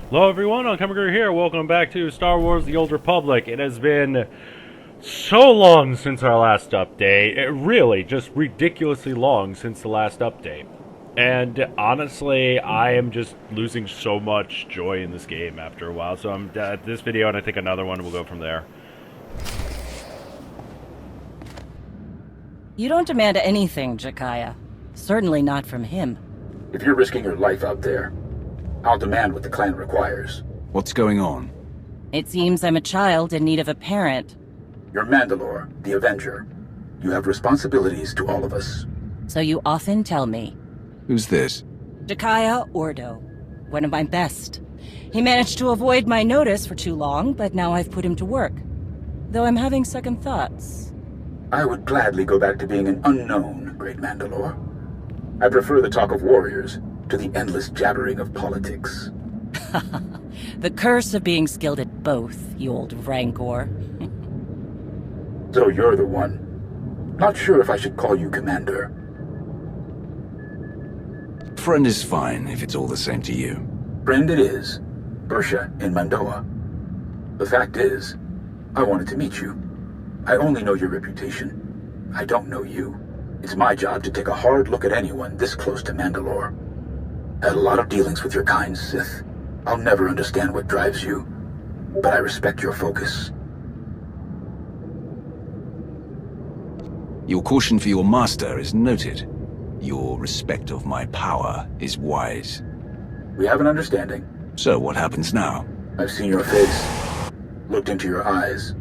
Hello everyone, Alchemiker here. Welcome back to Star Wars The Old Republic. It has been so long since our last update. Really, just ridiculously long since the last update. And honestly, I am just losing so much joy in this game after a while. So I'm this video and I think another one will go from there. You don't demand anything, Jakaya. Certainly not from him. If you're risking your life out there, I'll demand what the clan requires. What's going on? It seems I'm a child in need of a parent. You're Mandalore, the Avenger. You have responsibilities to all of us. So you often tell me. Who's this? Jakaya Ordo. One of my best. He managed to avoid my notice for too long, but now I've put him to work. Though I'm having second thoughts. I would gladly go back to being an unknown, Great Mandalore. I prefer the talk of warriors to the endless jabbering of politics. The curse of being skilled at both, you old rancor. So you're the one. Not sure if I should call you Commander. Friend is fine, if it's all the same to you. Friend it is. Bersha in Mandoa. The fact is, I wanted to meet you. I only know your reputation. I don't know you. It's my job to take a hard look at anyone this close to Mandalore. Had a lot of dealings with your kind, Sith. I'll never understand what drives you, but I respect your focus. Your caution for your master is noted. Your respect of my power is wise. We have an understanding. So what happens now? I've seen your face, looked into your eyes.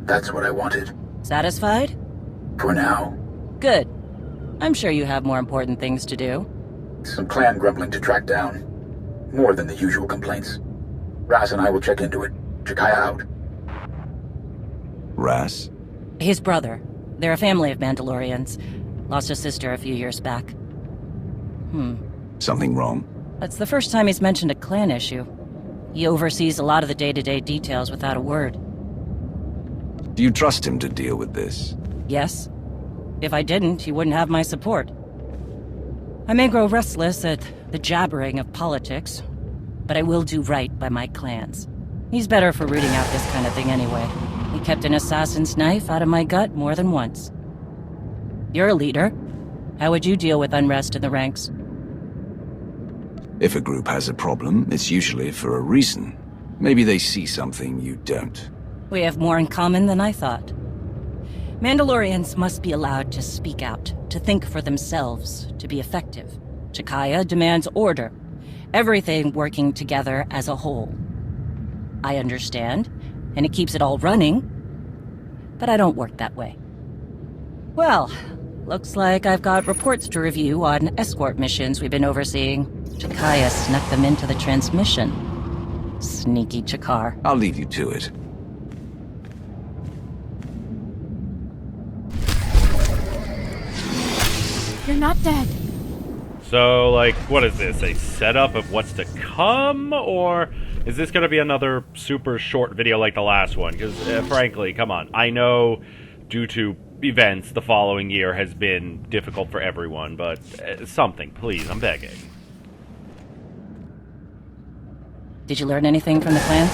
That's what I wanted. Satisfied? For now. Good. I'm sure you have more important things to do. Some clan grumbling to track down. More than the usual complaints. Ras and I will check into it. Jakaya out. Ras? His brother. They're a family of Mandalorians. Lost a sister a few years back. Something wrong? That's the first time he's mentioned a clan issue. He oversees a lot of the day-to-day details without a word. Do you trust him to deal with this? Yes. If I didn't, he wouldn't have my support. I may grow restless at the jabbering of politics, but I will do right by my clans. He's better for rooting out this kind of thing anyway. He kept an assassin's knife out of my gut more than once. You're a leader. How would you deal with unrest in the ranks? If a group has a problem, it's usually for a reason. Maybe they see something you don't. We have more in common than I thought. Mandalorians must be allowed to speak out, to think for themselves, to be effective. Jakaya demands order, everything working together as a whole. I understand, and it keeps it all running, but I don't work that way. Well, looks like I've got reports to review on escort missions we've been overseeing. Jakaya snuck them into the transmission. Sneaky Chakar. I'll leave you to it. You're not dead. So, like, what is this? A setup of what's to come? Or is this going to be another super short video like the last one? Because, frankly, come on. I know due to events the following year has been difficult for everyone, but something, please, I'm begging. Did you learn anything from the clans?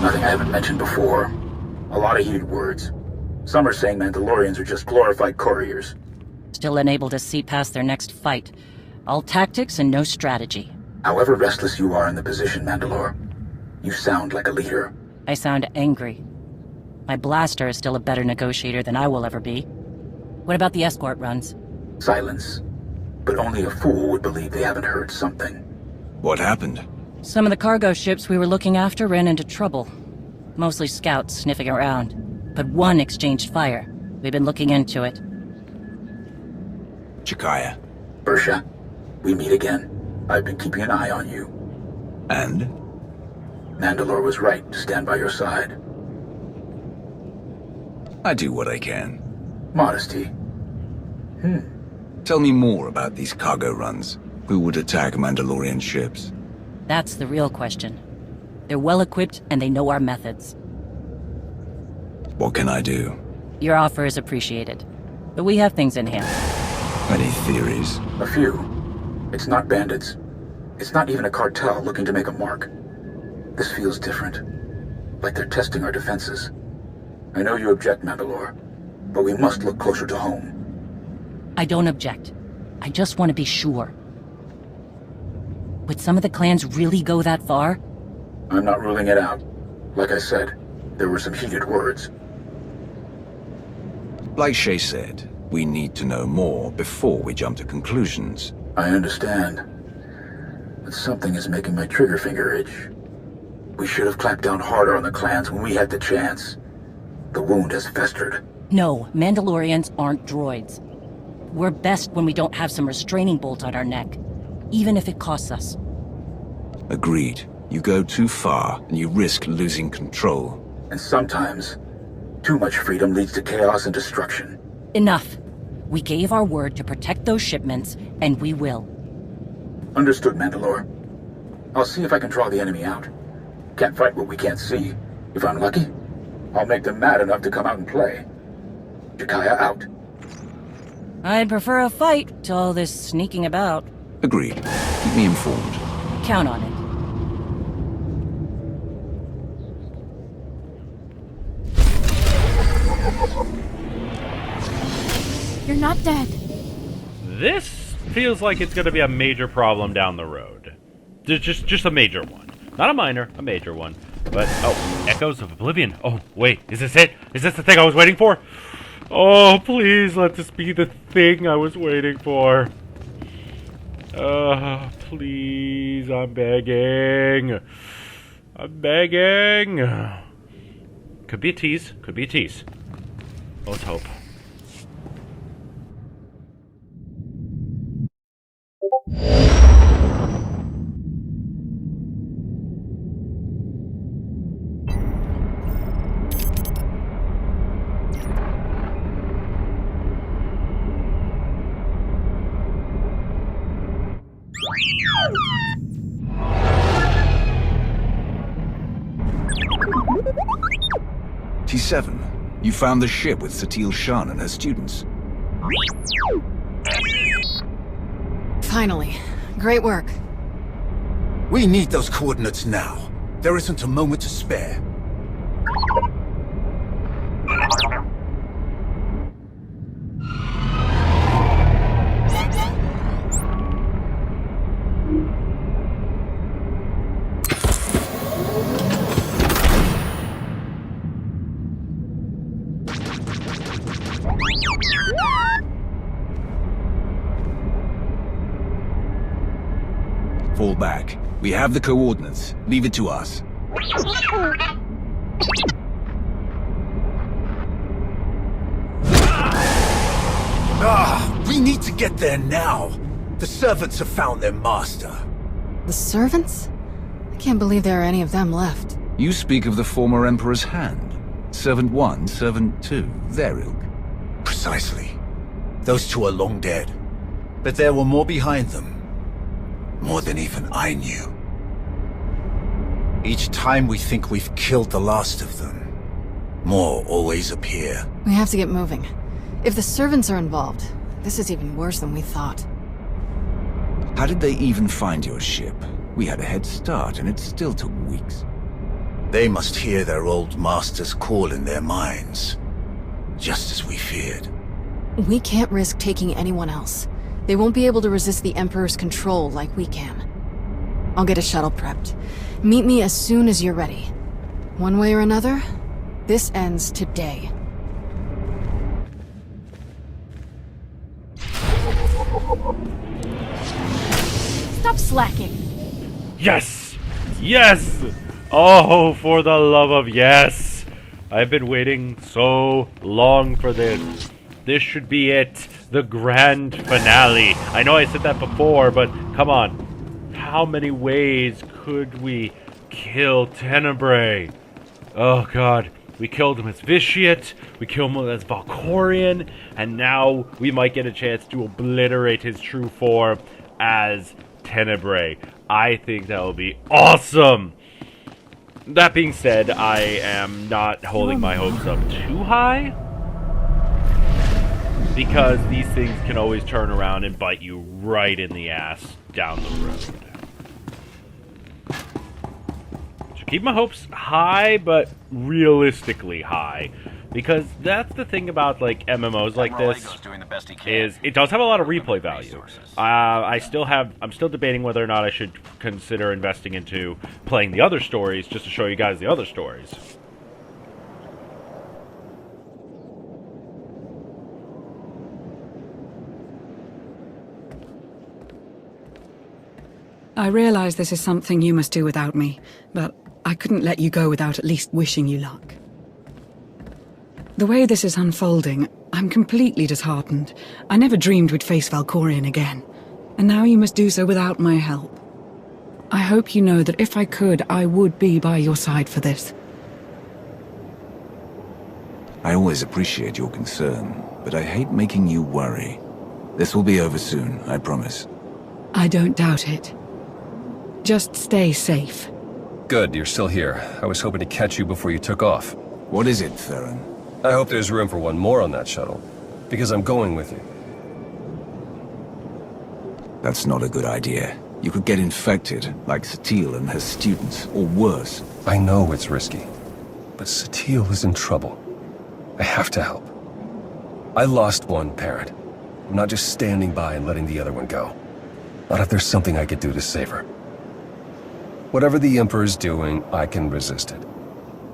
Nothing I haven't mentioned before. A lot of heated words. Some are saying Mandalorians are just glorified couriers. Still unable to see past their next fight. All tactics and no strategy. However restless you are in the position, Mandalore, you sound like a leader. I sound angry. My blaster is still a better negotiator than I will ever be. What about the escort runs? Silence. But only a fool would believe they haven't heard something. What happened? Some of the cargo ships we were looking after ran into trouble. Mostly scouts sniffing around. But one exchanged fire. We've been looking into it. Jakaya. Bersha, we meet again. I've been keeping an eye on you. And? Mandalore was right to stand by your side. I do what I can. Modesty. Tell me more about these cargo runs. Who would attack Mandalorian ships? That's the real question. They're well equipped and they know our methods. What can I do? Your offer is appreciated. But we have things in hand. Any theories? A few. It's not bandits. It's not even a cartel looking to make a mark. This feels different. Like they're testing our defenses. I know you object, Mandalore, but we must look closer to home. I don't object. I just want to be sure. Would some of the clans really go that far? I'm not ruling it out. Like I said, there were some heated words. Like Shay said, we need to know more before we jump to conclusions. I understand. But something is making my trigger finger itch. We should have clamped down harder on the clans when we had the chance. The wound has festered. No, Mandalorians aren't droids. We're best when we don't have some restraining bolt on our neck, even if it costs us. Agreed. You go too far, and you risk losing control. And sometimes, too much freedom leads to chaos and destruction. Enough. We gave our word to protect those shipments, and we will. Understood, Mandalore. I'll see if I can draw the enemy out. Can't fight what we can't see. If I'm lucky, I'll make them mad enough to come out and play. Jakaya out. I'd prefer a fight to all this sneaking about. Agreed. Keep me informed. Count on it. You're not dead. This feels like it's going to be a major problem down the road. Just a major one. Not a minor, a major one. But, oh, Echoes of Oblivion. Oh, wait, is this it? Is this the thing I was waiting for? Oh, please let this be the thing I was waiting for. Please, I'm begging. I'm begging. Could be a tease. Could be a tease. Let's hope. T7, you found the ship with Satil Shan and her students. Finally. Great work. We need those coordinates now. There isn't a moment to spare. Fall back. We have the coordinates. Leave it to us. We need to get there now. The servants have found their master. The servants? I can't believe there are any of them left. You speak of the former Emperor's hand. Servant 1, Servant 2, their ilk. Precisely. Those two are long dead. But there were more behind them. More than even I knew. Each time we think we've killed the last of them, more always appear. We have to get moving. If the servants are involved, this is even worse than we thought. How did they even find your ship? We had a head start, and it still took weeks. They must hear their old master's call in their minds. Just as we feared. We can't risk taking anyone else. They won't be able to resist the Emperor's control like we can. I'll get a shuttle prepped. Meet me as soon as you're ready. One way or another, this ends today. Stop slacking. Yes! Yes! Oh, for the love of yes! I've been waiting so long for this. This should be it. The grand finale. I know I said that before, but come on. How many ways could we kill Tenebrae? Oh god. We killed him as Vitiate, we killed him as Valkorion, and now we might get a chance to obliterate his true form as Tenebrae. I think that will be awesome! That being said, I am not holding my hopes up too high, because these things can always turn around and bite you right in the ass down the road. keep my hopes high, but realistically high. Because that's the thing about, like, MMOs like this, is it does have a lot of replay value. I'm still debating whether or not I should consider investing into playing the other stories, just to show you guys the other stories. I realize this is something you must do without me, but I couldn't let you go without at least wishing you luck. The way this is unfolding, I'm completely disheartened. I never dreamed we'd face Valkorion again, and now you must do so without my help. I hope you know that if I could, I would be by your side for this. I always appreciate your concern, but I hate making you worry. This will be over soon, I promise. I don't doubt it. Just stay safe. Good, you're still here. I was hoping to catch you before you took off. What is it, Theron? I hope there's room for one more on that shuttle, because I'm going with you. That's not a good idea. You could get infected, like Satil and her students, or worse. I know it's risky, but Satil is in trouble. I have to help. I lost one parent. I'm not just standing by and letting the other one go. Not if there's something I could do to save her. Whatever the Emperor's doing, I can resist it.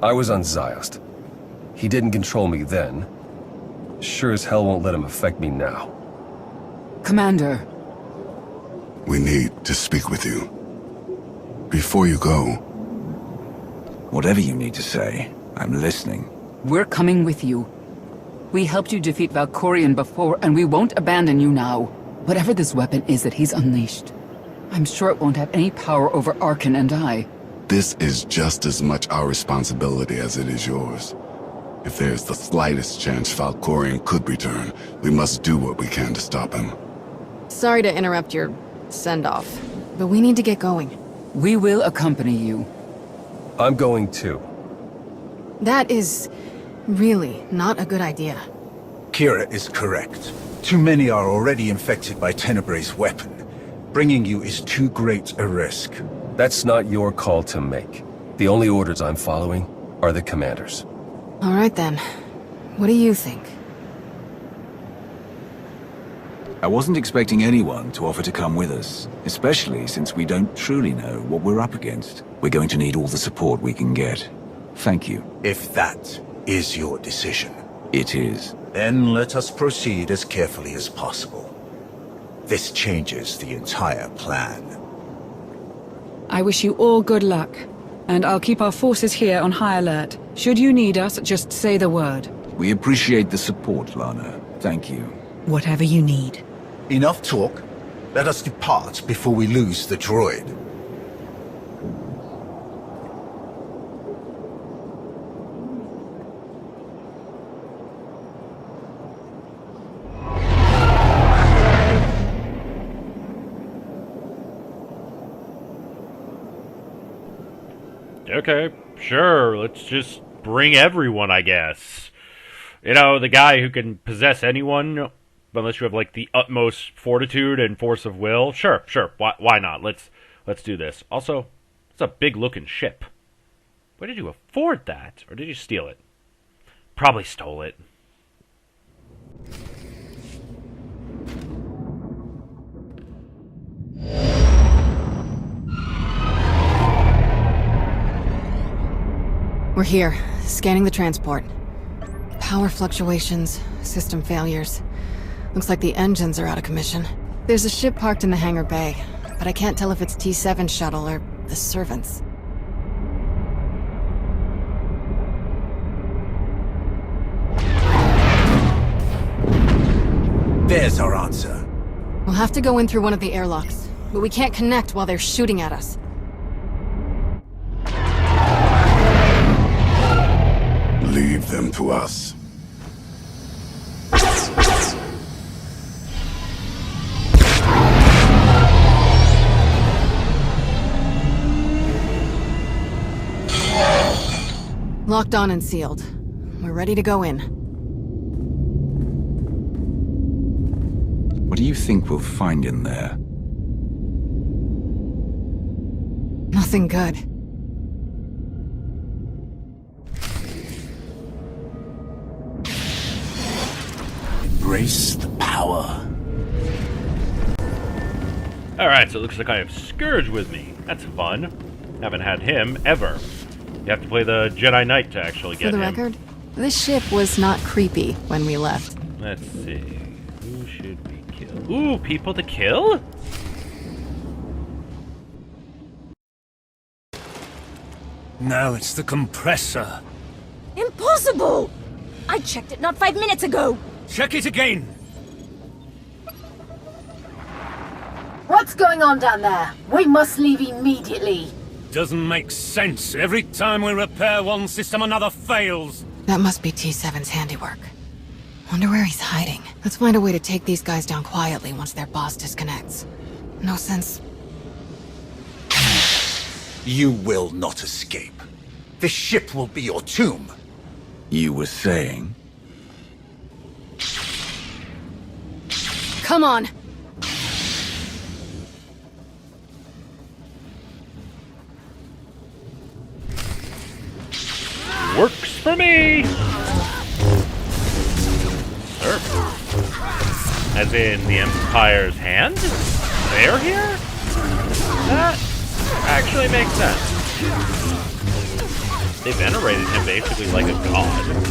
I was on Ziost. He didn't control me then. Sure as hell won't let him affect me now. Commander. We need to speak with you. Before you go. Whatever you need to say, I'm listening. We're coming with you. We helped you defeat Valkorion before, and we won't abandon you now. Whatever this weapon is that he's unleashed, I'm sure it won't have any power over Arkan and I. This is just as much our responsibility as it is yours. If there's the slightest chance Valkorion could return, we must do what we can to stop him. Sorry to interrupt your send-off, but we need to get going. We will accompany you. I'm going too. That is really not a good idea. Kira is correct. Too many are already infected by Tenebre's weapon. Bringing you is too great a risk. That's not your call to make. The only orders I'm following are the commander's. All right then. What do you think? I wasn't expecting anyone to offer to come with us, especially since we don't truly know what we're up against. We're going to need all the support we can get. Thank you. If that is your decision. It is. Then let us proceed as carefully as possible. This changes the entire plan. I wish you all good luck, and I'll keep our forces here on high alert. Should you need us, just say the word. We appreciate the support, Lana. Thank you. Whatever you need. Enough talk. Let us depart before we lose the droid. Okay, sure, let's just bring everyone, I guess. You know, the guy who can possess anyone, unless you have, like, the utmost fortitude and force of will. Sure, why not? Let's do this. Also, it's a big-looking ship. Where did you afford that? Or did you steal it? Probably stole it. We're here, scanning the transport. Power fluctuations, system failures. Looks like the engines are out of commission. There's a ship parked in the hangar bay, but I can't tell if it's T7 shuttle or the servants. There's our answer. We'll have to go in through one of the airlocks, but we can't connect while they're shooting at us. Leave them to us. Locked on and sealed. We're ready to go in. What do you think we'll find in there? Nothing good. Embrace the power. Alright, so it looks like I have Scourge with me. That's fun. Haven't had him ever. You have to play the Jedi Knight to actually get him. For the record, this ship was not creepy when we left. Let's see. Who should we kill? Ooh, people to kill? Now it's the compressor. Impossible! I checked it not 5 minutes ago! Check it again! What's going on down there? We must leave immediately. Doesn't make sense. Every time we repair one system, another fails. That must be T7's handiwork. Wonder where he's hiding. Let's find a way to take these guys down quietly once their boss disconnects. No sense. You will not escape. This ship will be your tomb. You were saying? Come on! Works for me! Sir. As in the Empire's hand? They're here? That actually makes sense. They venerated him basically like a god.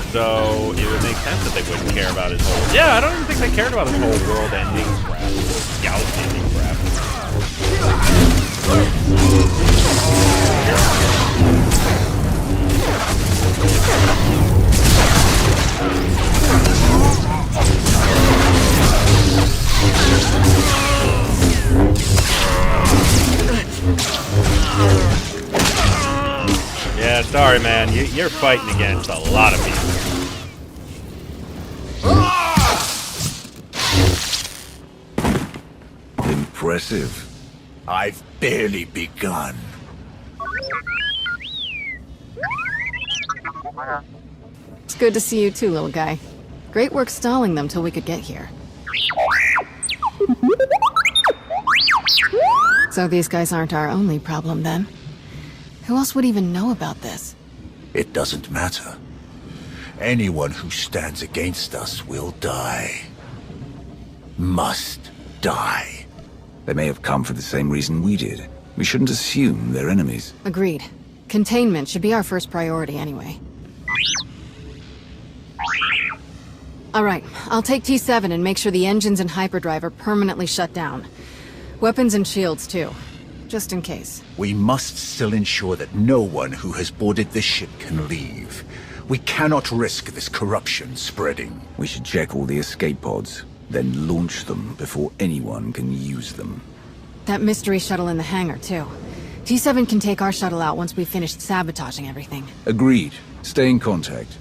So it would make sense that they wouldn't care about his whole... Yeah, I don't even think they cared about his whole world-ending crap. Galaxy-ending crap. Yeah, sorry, man. You're fighting against a lot of people. Impressive. I've barely begun. It's good to see you too, little guy. Great work stalling them till we could get here. So these guys aren't our only problem, then? Who else would even know about this? It doesn't matter. Anyone who stands against us will die. Must die. They may have come for the same reason we did. We shouldn't assume they're enemies. Agreed. Containment should be our first priority anyway. Alright, I'll take T7 and make sure the engines and hyperdrive are permanently shut down. Weapons and shields, too. Just in case. We must still ensure that no one who has boarded this ship can leave. We cannot risk this corruption spreading. We should check all the escape pods, then launch them before anyone can use them. That mystery shuttle in the hangar, too. T7 can take our shuttle out once we've finished sabotaging everything. Agreed. Stay in contact.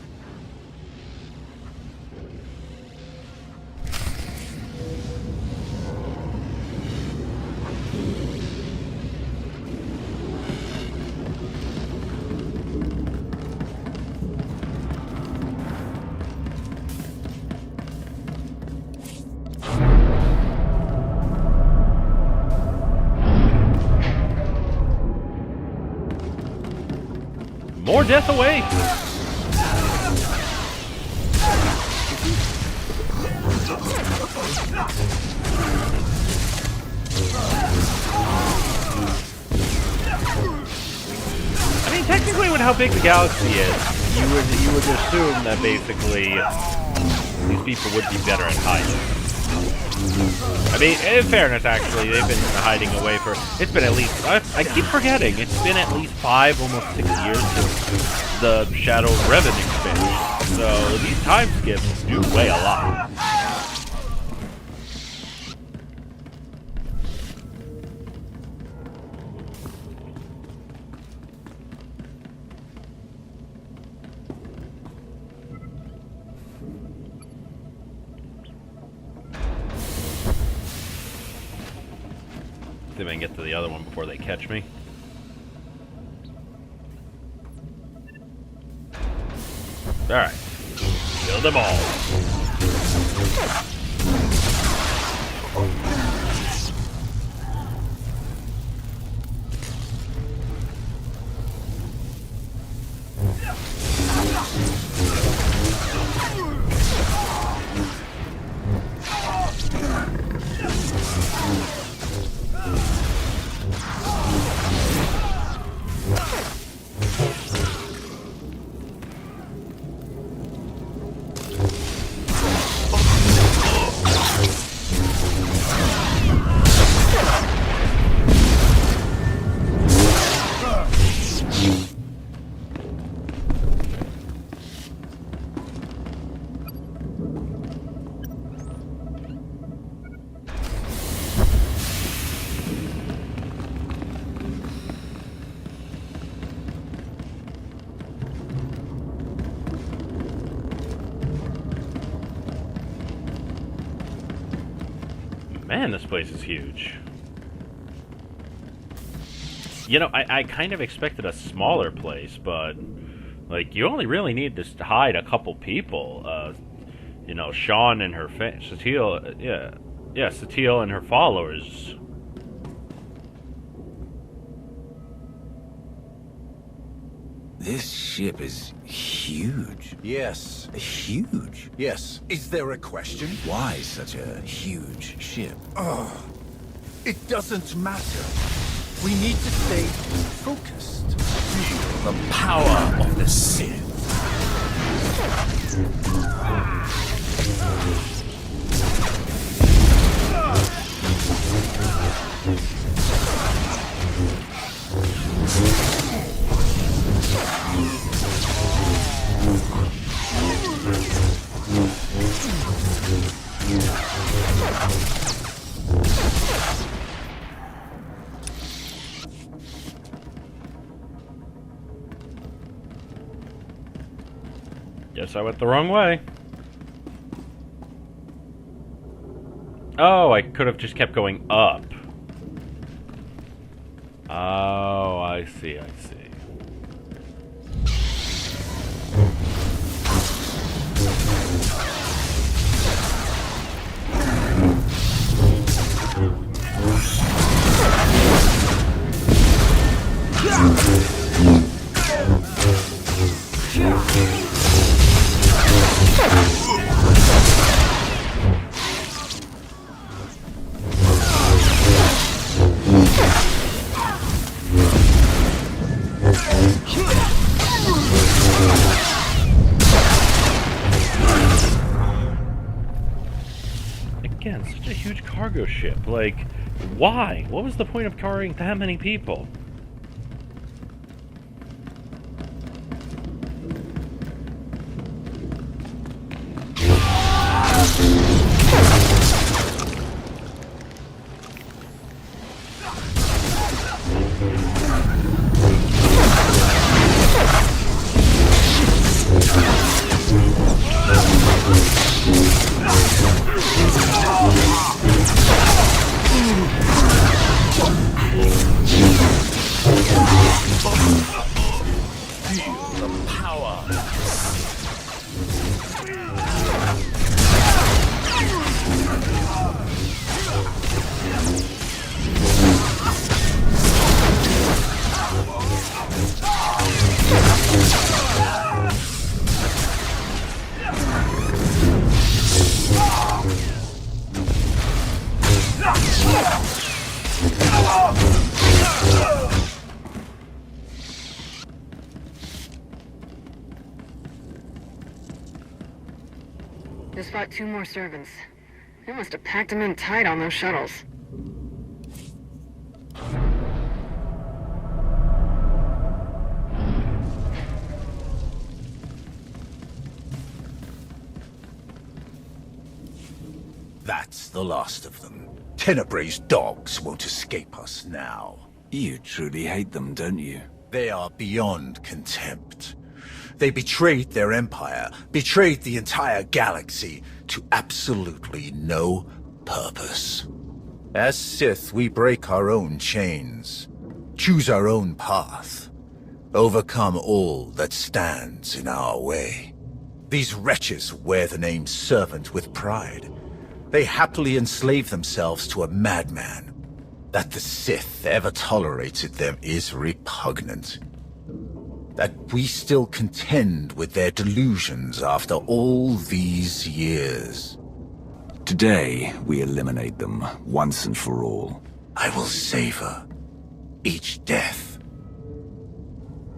More death awaits! I mean, technically, with how big the galaxy is, you would assume that basically these people would be better at hiding. I mean, in fairness, actually, they've been hiding away for... It's been at least... I keep forgetting. It's been at least 5, almost 6 years since the Shadow Revan expansion. So these time skips do weigh a lot. See if I can get to the other one before they catch me. Alright. Kill them all. Man, this place is huge. You know, I kind of expected a smaller place, but like you only really need to hide a couple people. You know, Sean and her Satele, yeah, Satele and her followers. This ship is huge. Yes. Huge? Yes. Is there a question? Why such a huge ship? Oh, it doesn't matter. We need to stay focused. Feel the power of the Sith. Guess I went the wrong way. Oh, I could have just kept going up. Oh, I see, I see. Again, such a huge cargo ship. Like, why? What was the point of carrying that many people? Just fought 2 more servants. They must have packed them in tight on those shuttles. That's the last of them. Tenebrae's dogs won't escape us now. You truly hate them, don't you? They are beyond contempt. They betrayed their empire, betrayed the entire galaxy, to absolutely no purpose. As Sith, we break our own chains, choose our own path, overcome all that stands in our way. These wretches wear the name Servant with pride. They happily enslave themselves to a madman. That the Sith ever tolerated them is repugnant. That we still contend with their delusions after all these years. Today, we eliminate them, once and for all. I will savor each death.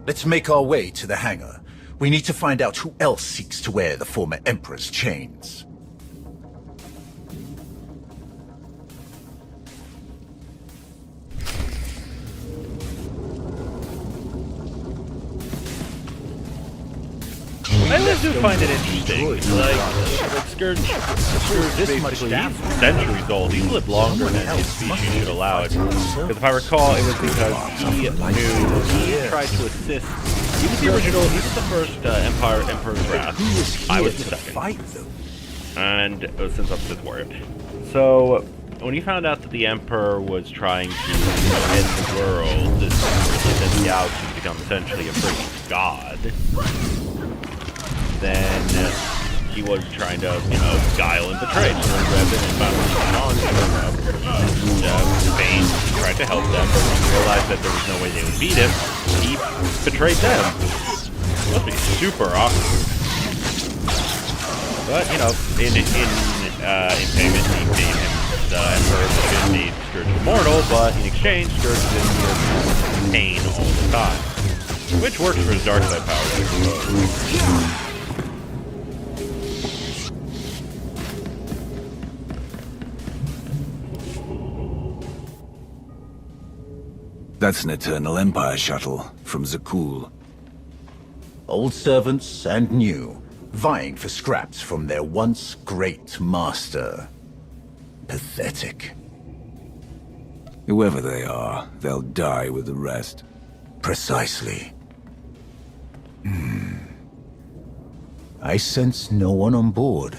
Let's make our way to the hangar. We need to find out who else seeks to wear the former Emperor's chains. I do find it interesting. Like Scourge is basically centuries old. He lived longer than his species should allow it. Because if I recall, it was because he tried to assist. He was the original. He was the first Emperor's Wrath. I was the second. And since I'm Sith Warrior. So when he found out that the Emperor was trying to end the world, and then the galaxy to become essentially a freaking god, then he was trying to, guile and betray. So Revan and Bane tried to help them, but when he realized that there was no way they would beat him, he betrayed them. It must be super awkward. But, in payment, he gave him the Emperor should be spiritual mortal, but in exchange, Scourge is in pain all the time. Which works for his dark side powers, I suppose. That's an Eternal Empire shuttle from Zakul. Old servants and new, vying for scraps from their once great master. Pathetic. Whoever they are, they'll die with the rest. Precisely. I sense no one on board.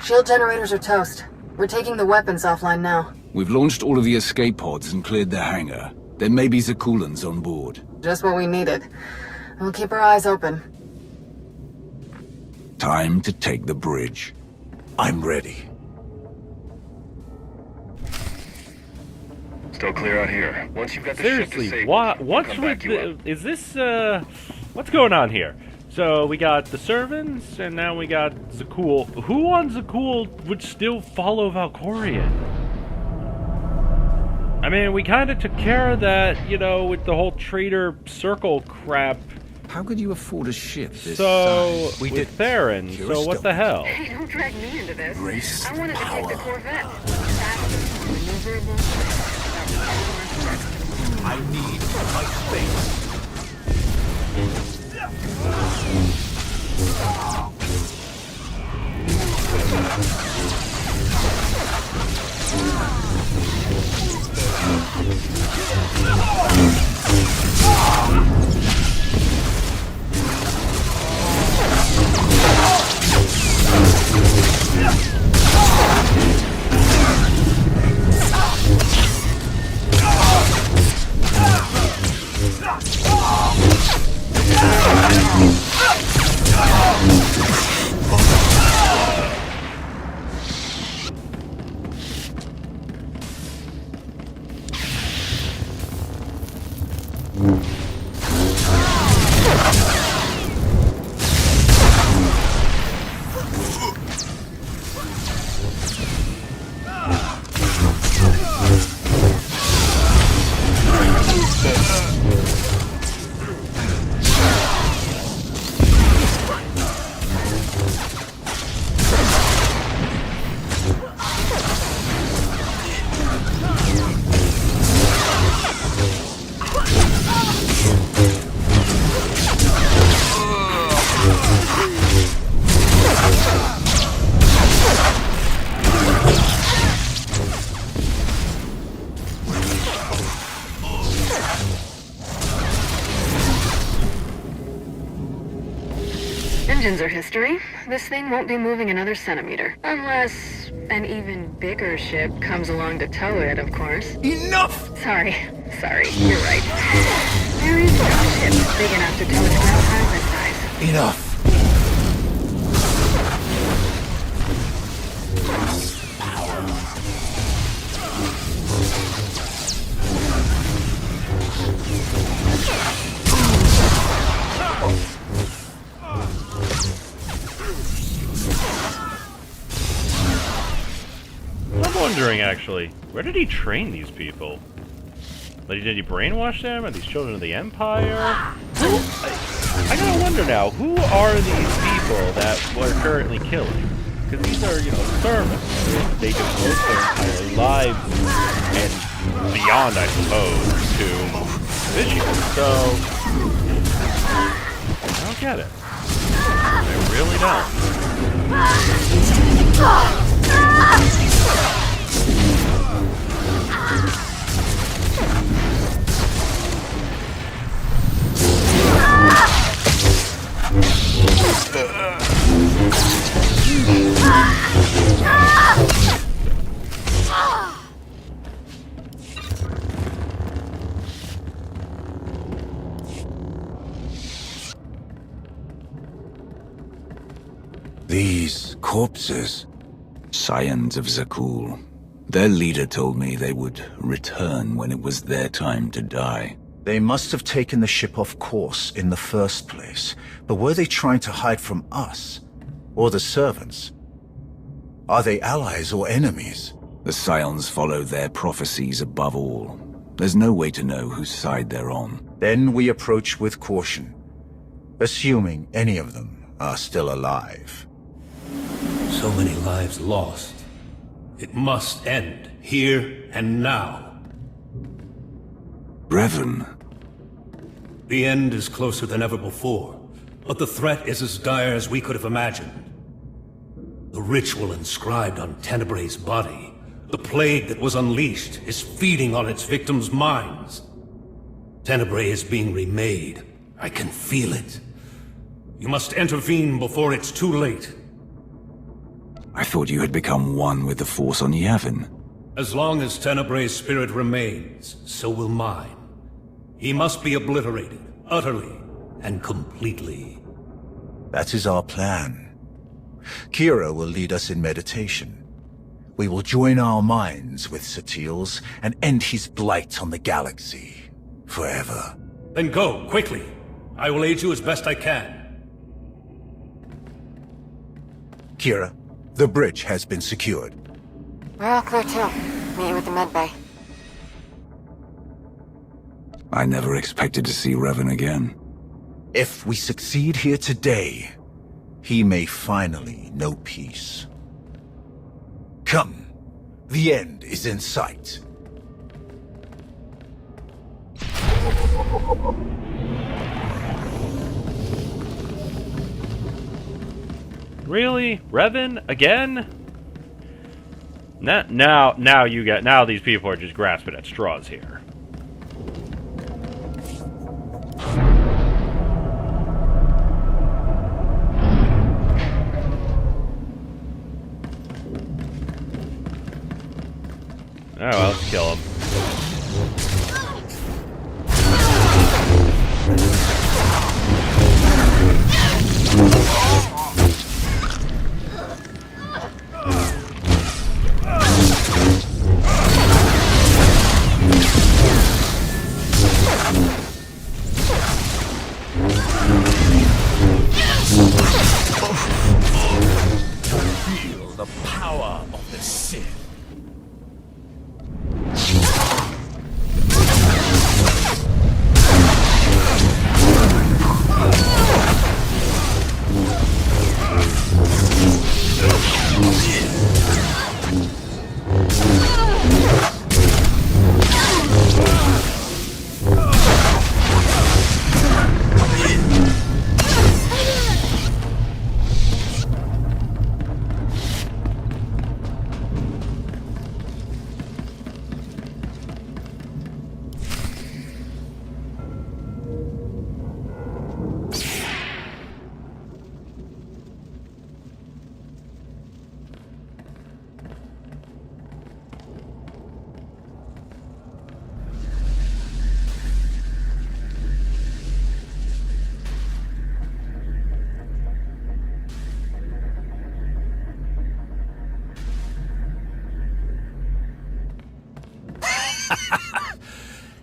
Shield generators are toast. We're taking the weapons offline now. We've launched all of the escape pods and cleared the hangar. There may be Zakulans on board. Just what we needed. We'll keep our eyes open. Time to take the bridge. I'm ready. Still clear out here. Once you've got the Seriously, ship what's with the... Is this, what's going on here? So, we got the servants, and now we got Zakul. Who on Zakul would still follow Valkorion? I mean, we kind of took care of that, with the whole traitor circle crap. How could you afford a ship this So, size? with Theron, so what the hell? Hey, don't drag me into this. Race I wanted to take the power. Corvette. Fast, maneuverable. I need my space. Engines are history. This thing won't be moving another centimeter. Unless an even bigger ship comes along to tow it, of course. Enough! Sorry, you're right. There is no ship big enough to tow a small pilot size. Enough. I'm wondering, actually, where did he train these people? Like, did he brainwash them? Are these children of the Empire? I gotta wonder now, who are these people that we're currently killing? Because these are, servants. They devote their entire lives and beyond, I suppose, to this ship. So, I don't get it. I really don't. These corpses. Scions of Zakul. Their leader told me they would return when it was their time to die. They must have taken the ship off course in the first place. But were they trying to hide from us? Or the servants? Are they allies or enemies? The Scions follow their prophecies above all. There's no way to know whose side they're on. Then we approach with caution, assuming any of them are still alive. So many lives lost. It must end, here and now. Revan. The end is closer than ever before, but the threat is as dire as we could have imagined. The ritual inscribed on Tenebray's body, the plague that was unleashed, is feeding on its victims' minds. Tenebray is being remade. I can feel it. You must intervene before it's too late. I thought you had become one with the Force on Yavin. As long as Tenebray's spirit remains, so will mine. He must be obliterated, utterly and completely. That is our plan. Kira will lead us in meditation. We will join our minds with Satil's and end his blight on the galaxy. Forever. Then go, quickly. I will aid you as best I can. Kira, the bridge has been secured. We're all clear too. Meet you at the medbay. I never expected to see Revan again. If we succeed here today, he may finally know peace. Come, the end is in sight. Really? Revan? Again? Now these people are just grasping at straws here. Oh, well, let's kill him. Feel the power of the Sith.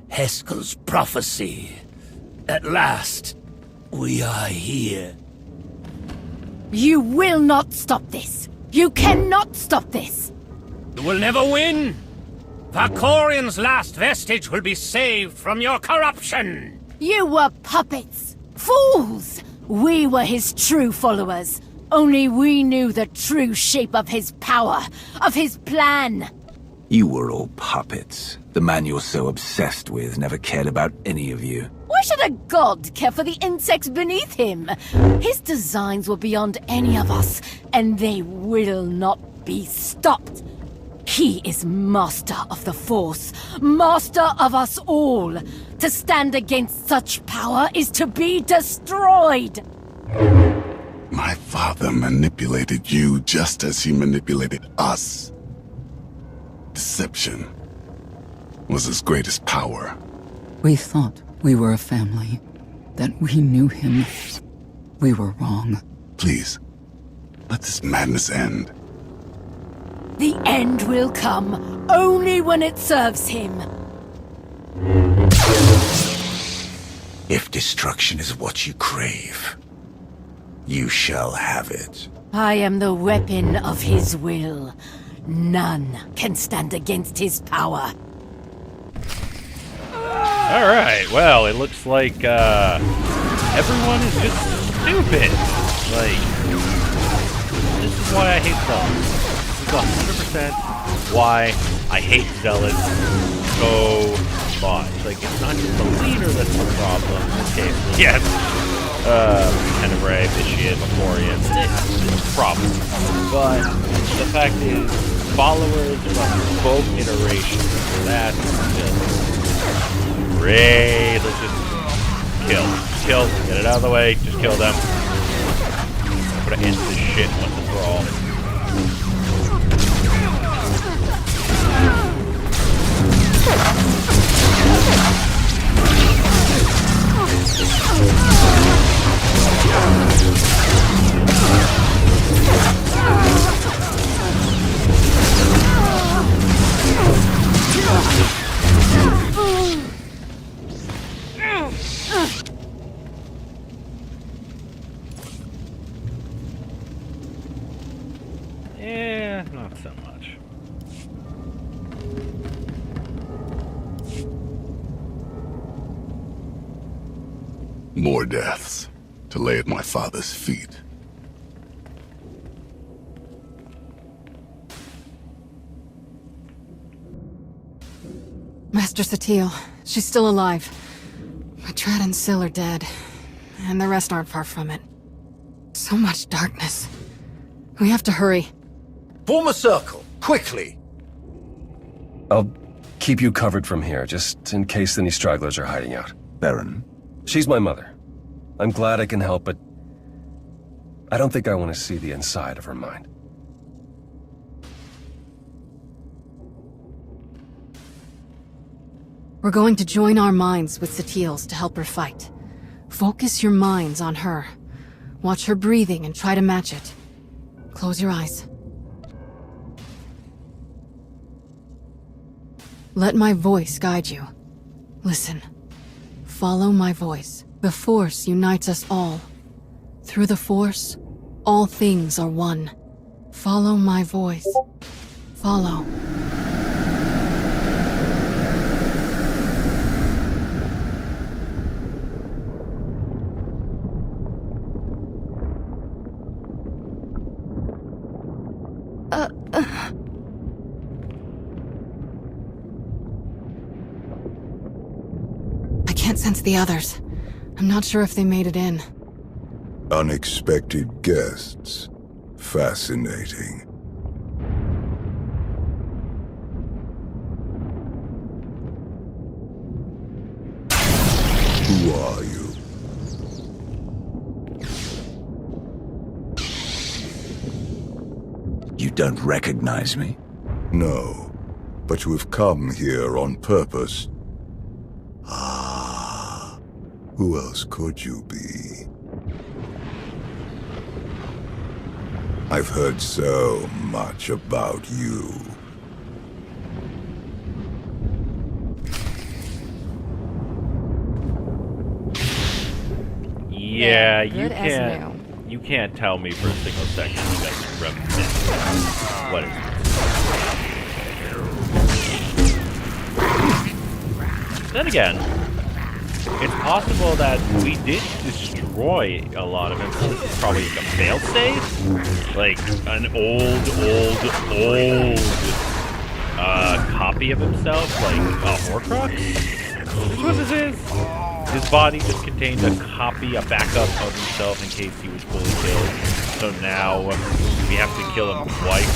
Heskel's prophecy. At last, we are here. You will not stop this! You cannot stop this! You will never win! Valkorian's last vestige will be saved from your corruption! You were puppets! Fools! We were his true followers. Only we knew the true shape of his power, of his plan. You were all puppets. The man you're so obsessed with never cared about any of you. Why should a god care for the insects beneath him? His designs were beyond any of us, and they will not be stopped. He is master of the Force, master of us all. To stand against such power is to be destroyed. My father manipulated you just as he manipulated us. Deception was his greatest power. We thought we were a family, that we knew him. We were wrong. Please, let this madness end. The end will come only when it serves him. If destruction is what you crave, you shall have it. I am the weapon of his will. None can stand against his power. Alright, well, it looks like, everyone is just stupid. Like, this is why I hate Zealots. This is 100% why I hate Zealots so much. Like, it's not just the leader that's the problem in this case. Yes, Tenebrae, Vitiate, Leporian, it's a problem. But the fact is, followers from both iterations, that's just great. Let's just kill, get it out of the way, just kill them. Put an end to this shit once and for all. Yeah, not so much. More deaths to lay at my father's feet. Master Satil, she's still alive. But Trad and Syl are dead, and the rest aren't far from it. So much darkness. We have to hurry. Form a circle, quickly! I'll keep you covered from here, just in case any stragglers are hiding out. Baron? She's my mother. I'm glad I can help, but I don't think I want to see the inside of her mind. We're going to join our minds with Satil's to help her fight. Focus your minds on her. Watch her breathing and try to match it. Close your eyes. Let my voice guide you. Listen. Follow my voice. The Force unites us all. Through the Force, all things are one. Follow my voice. Follow. I can't sense the others. I'm not sure if they made it in. Unexpected guests. Fascinating. Who are you? You don't recognize me? No, but you have come here on purpose. Who else could you be? I've heard so much about you. Yeah, you can't tell me for a single second you guys reminisce. What is this? Then again, it's possible that we did destroy a lot of it, so this is probably like a failsafe? Like, an old copy of himself, like a Horcrux? Is what this is? His body just contained a copy, a backup of himself in case he was fully killed. So now we have to kill him twice.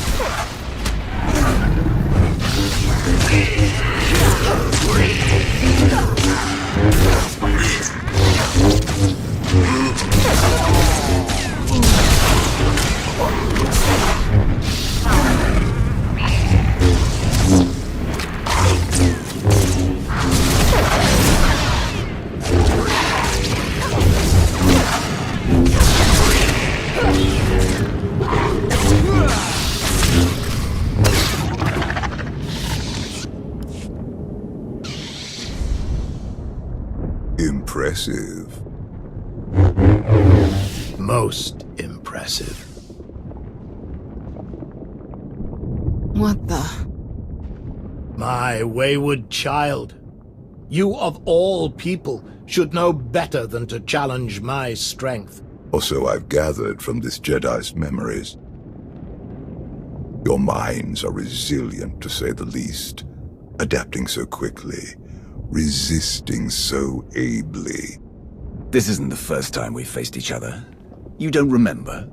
Impressive. Most impressive. What the? My wayward child. You of all people should know better than to challenge my strength. Or so I've gathered from this Jedi's memories. Your minds are resilient, to say the least, adapting so quickly, resisting so ably. This isn't the first time we've faced each other. You don't remember?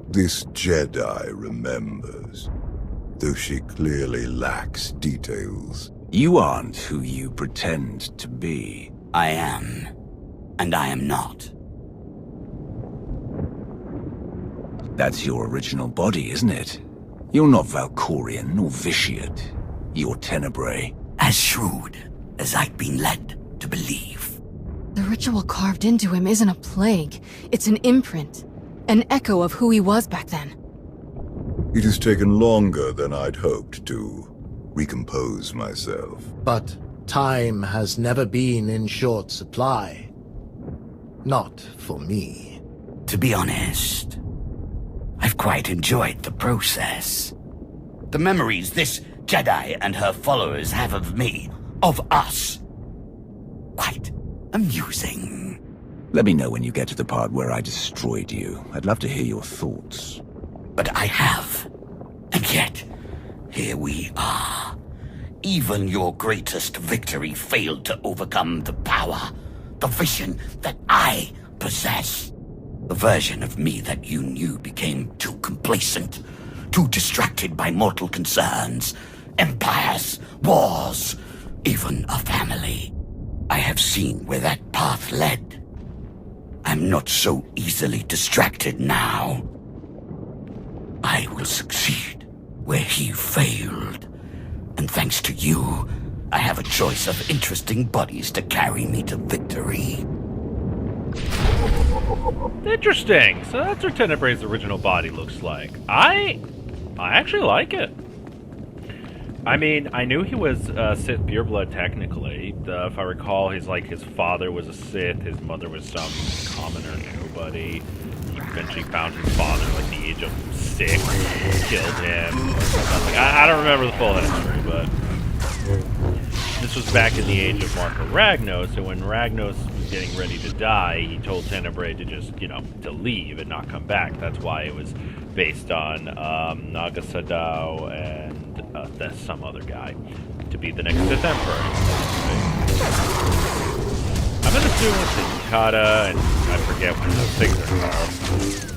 This Jedi remembers, though she clearly lacks details. You aren't who you pretend to be. I am. And I am not. That's your original body, isn't it? You're not Valkorian or Vitiate. You're Tenebrae. As shrewd as I've been led to believe. The ritual carved into him isn't a plague. It's an imprint. An echo of who he was back then. It has taken longer than I'd hoped to recompose myself. But time has never been in short supply. Not for me. To be honest, I've quite enjoyed the process. The memories this Jedi and her followers have of me, of us. Quite amusing. Let me know when you get to the part where I destroyed you. I'd love to hear your thoughts. But I have. And yet, here we are. Even your greatest victory failed to overcome the power, the vision that I possess. The version of me that you knew became too complacent, too distracted by mortal concerns, empires, wars, even a family. I have seen where that path led. I'm not so easily distracted now. I will succeed where he failed. And thanks to you, I have a choice of interesting bodies to carry me to victory. Interesting. So that's what Tenebrae's original body looks like. I actually like it. I mean, I knew he was Sith pureblood technically. If I recall, his father was a Sith, his mother was some commoner nobody. He eventually found his father like the age of 6, killed him. I don't remember the full history, but this was back in the age of Mark of Ragnos. So when Ragnos was getting ready to die, he told Tenebrae to just, to leave and not come back. That's why it was based on Naga Sadao and some other guy to be the next Sith Emperor. I'm gonna assume it's the Yukata, and I forget what those things are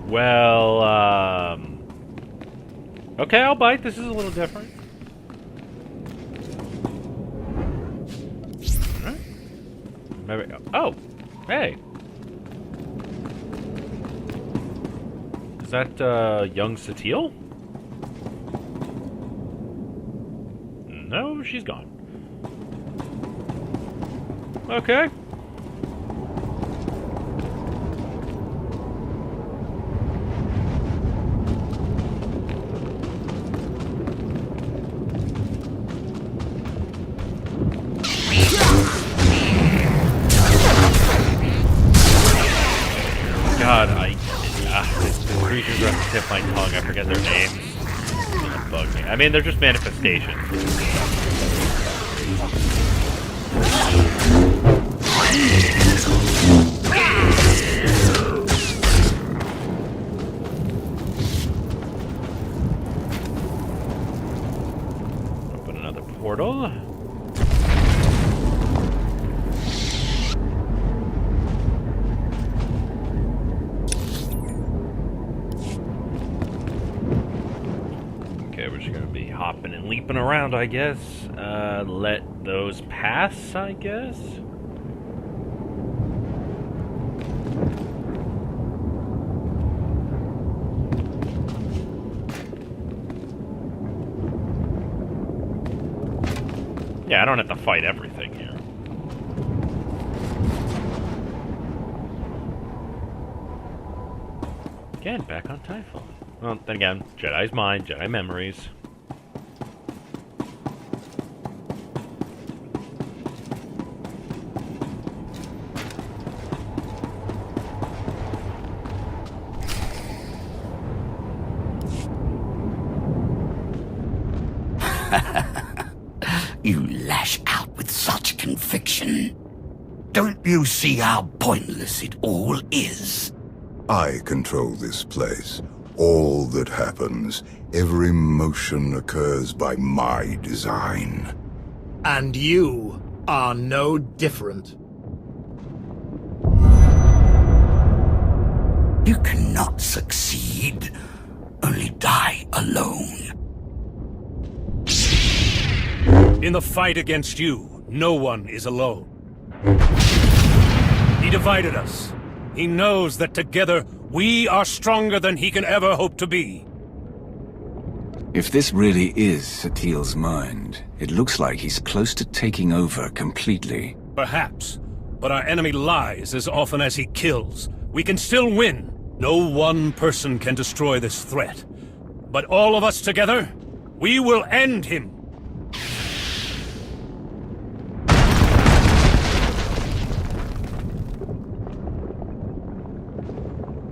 Well, okay, I'll bite. This is a little different. Alright. Maybe. Oh, hey. Is that, young Satele? No, she's gone. my tongue. I forget their names. Don't bug me. I mean, they're just manifestations. Open another portal. Hopping and leaping around, I guess. Let those pass, I guess. Yeah, I don't have to fight everything here. Again, back on Typhon. Well, then again, Jedi's mind, Jedi memories. You lash out with such conviction. Don't you see how pointless it all is? I control this place. All that happens, every motion occurs by my design. And you are no different. You cannot succeed, only die alone. In the fight against you, no one is alone. He divided us. He knows that together, we are stronger than he can ever hope to be. If this really is Satil's mind, it looks like he's close to taking over completely. Perhaps, but our enemy lies as often as he kills. We can still win. No one person can destroy this threat. But all of us together, we will end him.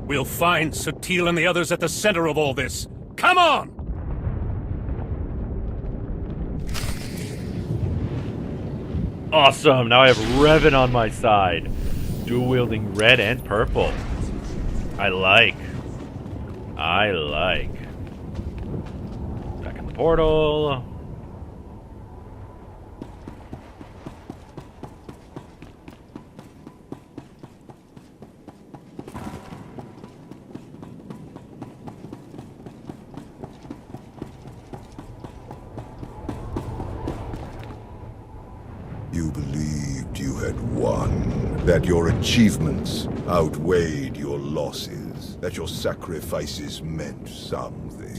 We'll find Satil and the others at the center of all this. Come on! Awesome! Now I have Revan on my side. Dual-wielding red and purple. I like. Back in the portal. You believed you had won, that your achievements outweighed your losses, that your sacrifices meant something.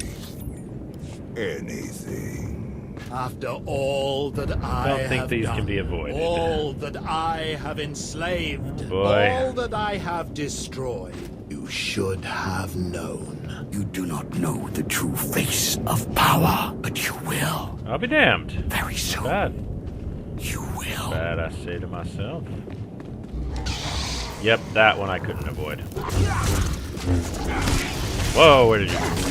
Anything. After all that I don't think have these done, can be avoided. all that I have enslaved, Boy. all that I have destroyed, you should have known. You do not know the true face of power, but you will. I'll be damned. Very soon. Bad. You will. Bad, I say to myself. Yep, that one I couldn't avoid. Whoa, where did you go?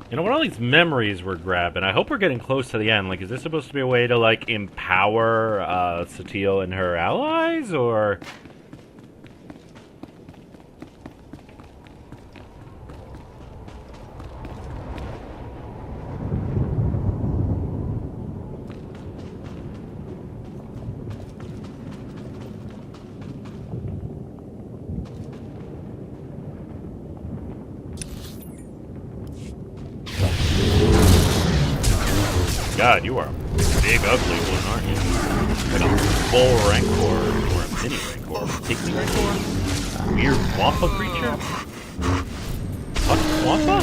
You know, what all these memories we're grabbing, I hope we're getting close to the end. Like, is this supposed to be a way to, like, empower Satele and her allies, or... God, you are a big, ugly one, aren't you? Like a full rancor, or a mini rancor, or a pygmy rancor? Weird wampa creature? What? Wampa?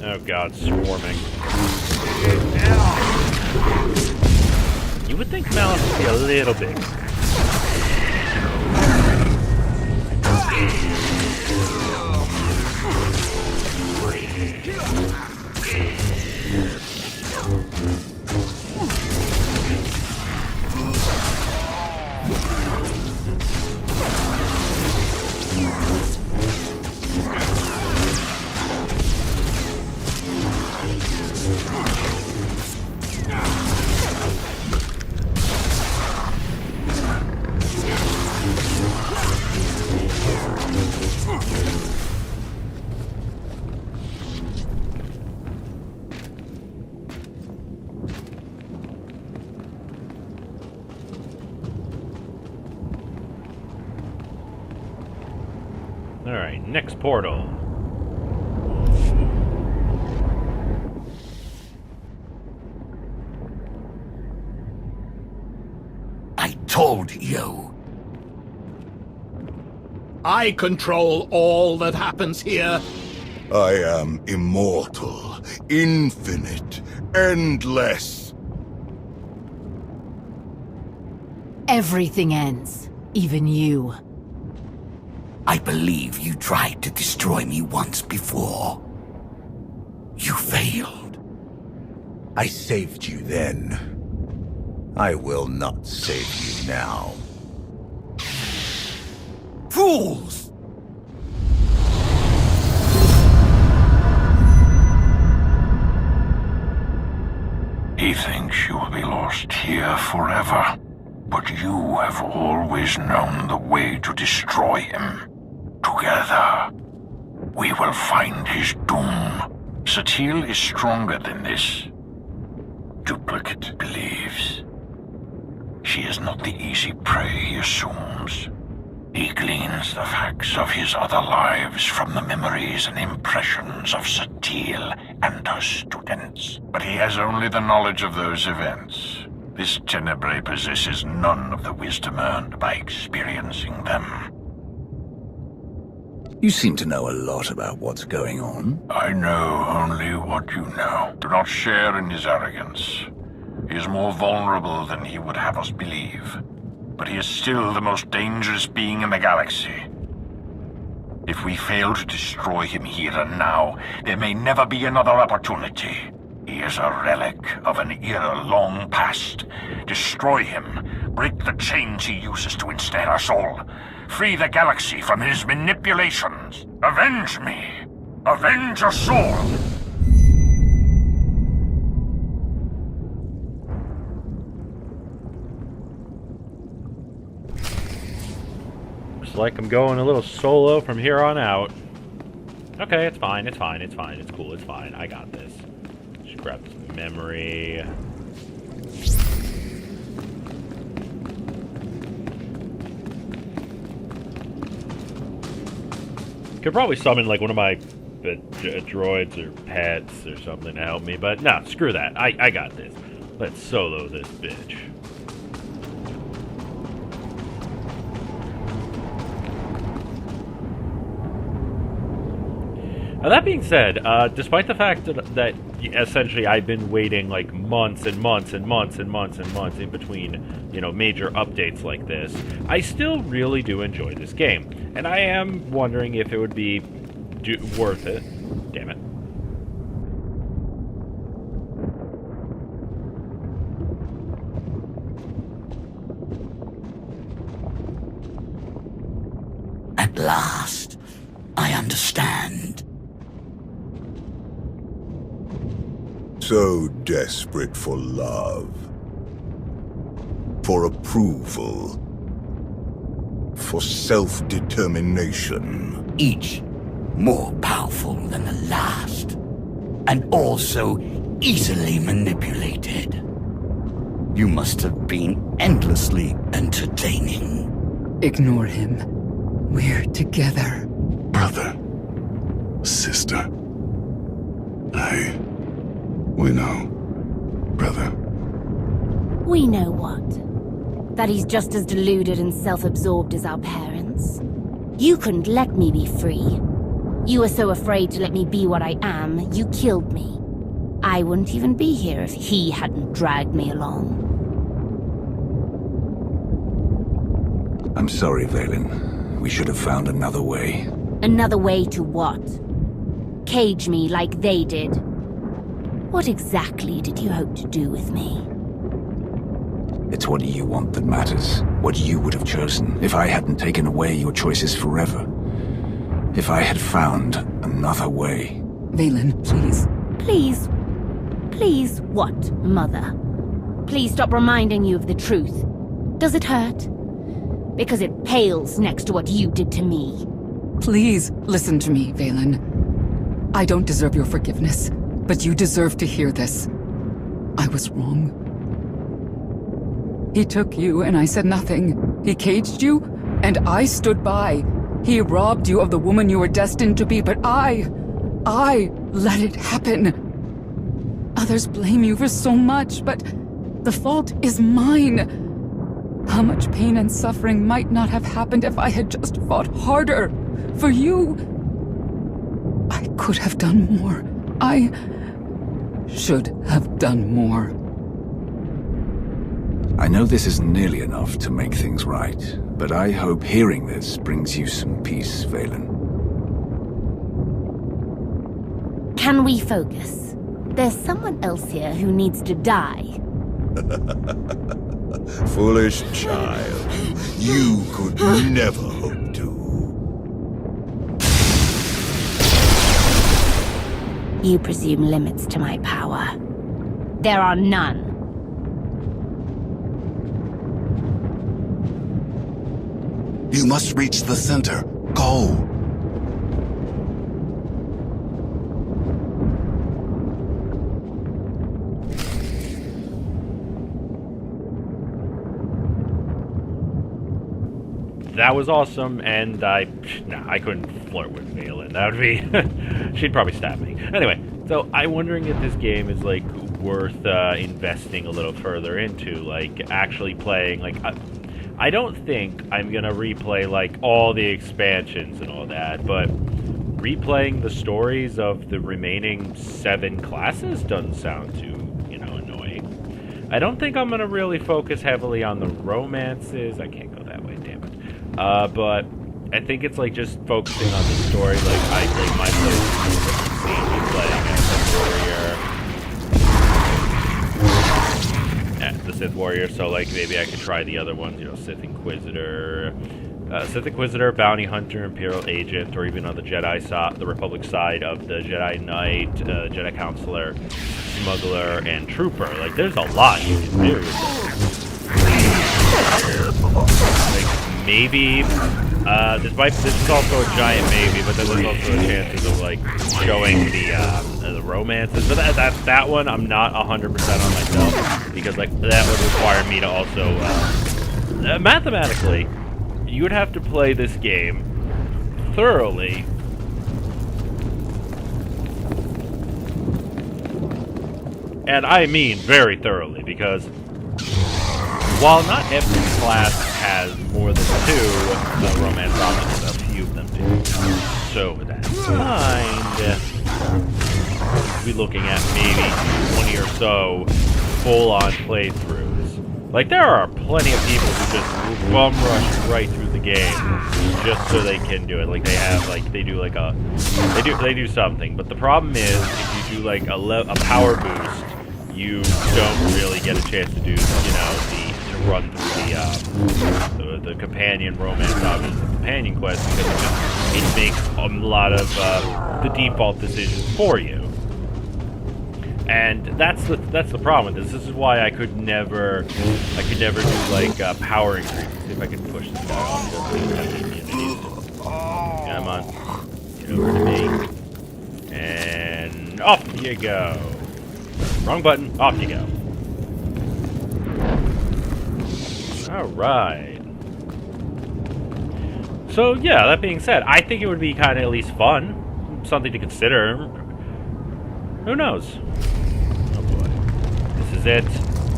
Oh god, swarming. You would think Malice would be a little big. Alright, next portal. I told you. I control all that happens here. I am immortal, infinite, endless. Everything ends. Even you. I believe you tried to destroy me once before. You failed. I saved you then. I will not save you now. Fools! He thinks you will be lost here forever, but you have always known the way to destroy him. Together, we will find his doom. Satele is stronger than this. Duplicate believes. She is not the easy prey he assumes. He gleans the facts of his other lives from the memories and impressions of Satele and her students. But he has only the knowledge of those events. This Tenebrae possesses none of the wisdom earned by experiencing them. You seem to know a lot about what's going on. I know only what you know. Do not share in his arrogance. He is more vulnerable than he would have us believe. But he is still the most dangerous being in the galaxy. If we fail to destroy him here and now, there may never be another opportunity. He is a relic of an era long past. Destroy him. Break the chains he uses to ensnare us all. Free the galaxy from his manipulations. Avenge me. Avenge us all. Looks like I'm going a little solo from here on out. Okay, it's fine, it's fine, it's fine, it's cool, it's fine. I got this. Just grab this memory. Could probably summon like one of my droids or pets or something to help me, but no, screw that. I got this. Let's solo this bitch. Now that being said, despite the fact that essentially I've been waiting like months and months and months and months and months in between, you know, major updates like this, I still really do enjoy this game. And I am wondering if it would be worth it. Damn it. At last, I understand. So desperate for love, for approval, for self-determination. Each more powerful than the last, and also easily manipulated. You must have been endlessly entertaining. Ignore him. We're together. Brother, sister, we know, brother. We know what? That he's just as deluded and self-absorbed as our parents. You couldn't let me be free. You were so afraid to let me be what I am, you killed me. I wouldn't even be here if he hadn't dragged me along. I'm sorry, Valen. We should have found another way. Another way to what? Cage me like they did. What exactly did you hope to do with me? It's what you want that matters. What you would have chosen if I hadn't taken away your choices forever. If I had found another way. Valen, please. Please? Please what, Mother? Please stop reminding you of the truth. Does it hurt? Because it pales next to what you did to me. Please listen to me, Valen. I don't deserve your forgiveness, but you deserve to hear this. I was wrong. He took you and I said nothing. He caged you and I stood by. He robbed you of the woman you were destined to be, but I let it happen. Others blame you for so much, but the fault is mine. How much pain and suffering might not have happened if I had just fought harder for you. I could have done more. I should have done more. I know this isn't nearly enough to make things right, but I hope hearing this brings you some peace, Valen. Can we focus? There's someone else here who needs to die. Foolish child. You could never hope to. You presume limits to my power. There are none. You must reach the center. Go. That was awesome, and I couldn't flirt with Valen. That would be... she'd probably stab me. Anyway, so I'm wondering if this game is, like, worth investing a little further into, like, actually playing, like... I don't think I'm gonna replay, like, all the expansions and all that, but replaying the stories of the remaining 7 classes doesn't sound too, you know, annoying. I don't think I'm gonna really focus heavily on the romances. I can't go that way, damn it. But I think it's, like, just focusing on the story. Like, I think my playing as the Sith Warrior, so, like, maybe I could try the other ones, you know, Sith Inquisitor, Bounty Hunter, Imperial Agent, or even on the Jedi side, the Republic side of the Jedi Knight, Jedi Counselor, Smuggler, and Trooper. Like, there's a lot you can do. Like, maybe This is also a giant maybe, but then there's also a chances of like showing the romances. But that one I'm not 100% on myself, because like that would require me to also mathematically, you would have to play this game thoroughly. And I mean very thoroughly, because while not every class has more than 2 romance options, a few of them do. So with that in mind, we'll be looking at maybe 20 or so full-on playthroughs. Like, there are plenty of people who just bum rush right through the game just so they can do it. Like, they have, like, they do like a, they do something. But the problem is, if you do like a power boost, you don't really get a chance to do, you know, to run through the companion romance options, the companion quest, because it makes a lot of the default decisions for you. And that's the problem with this. This is why I could never do like power increases. See if I can push this guy off. Come on, get over to me, and off you go. Wrong button. Off you go. Alright. So, yeah, that being said, I think it would be kind of at least fun. Something to consider. Who knows? Oh boy. This is it.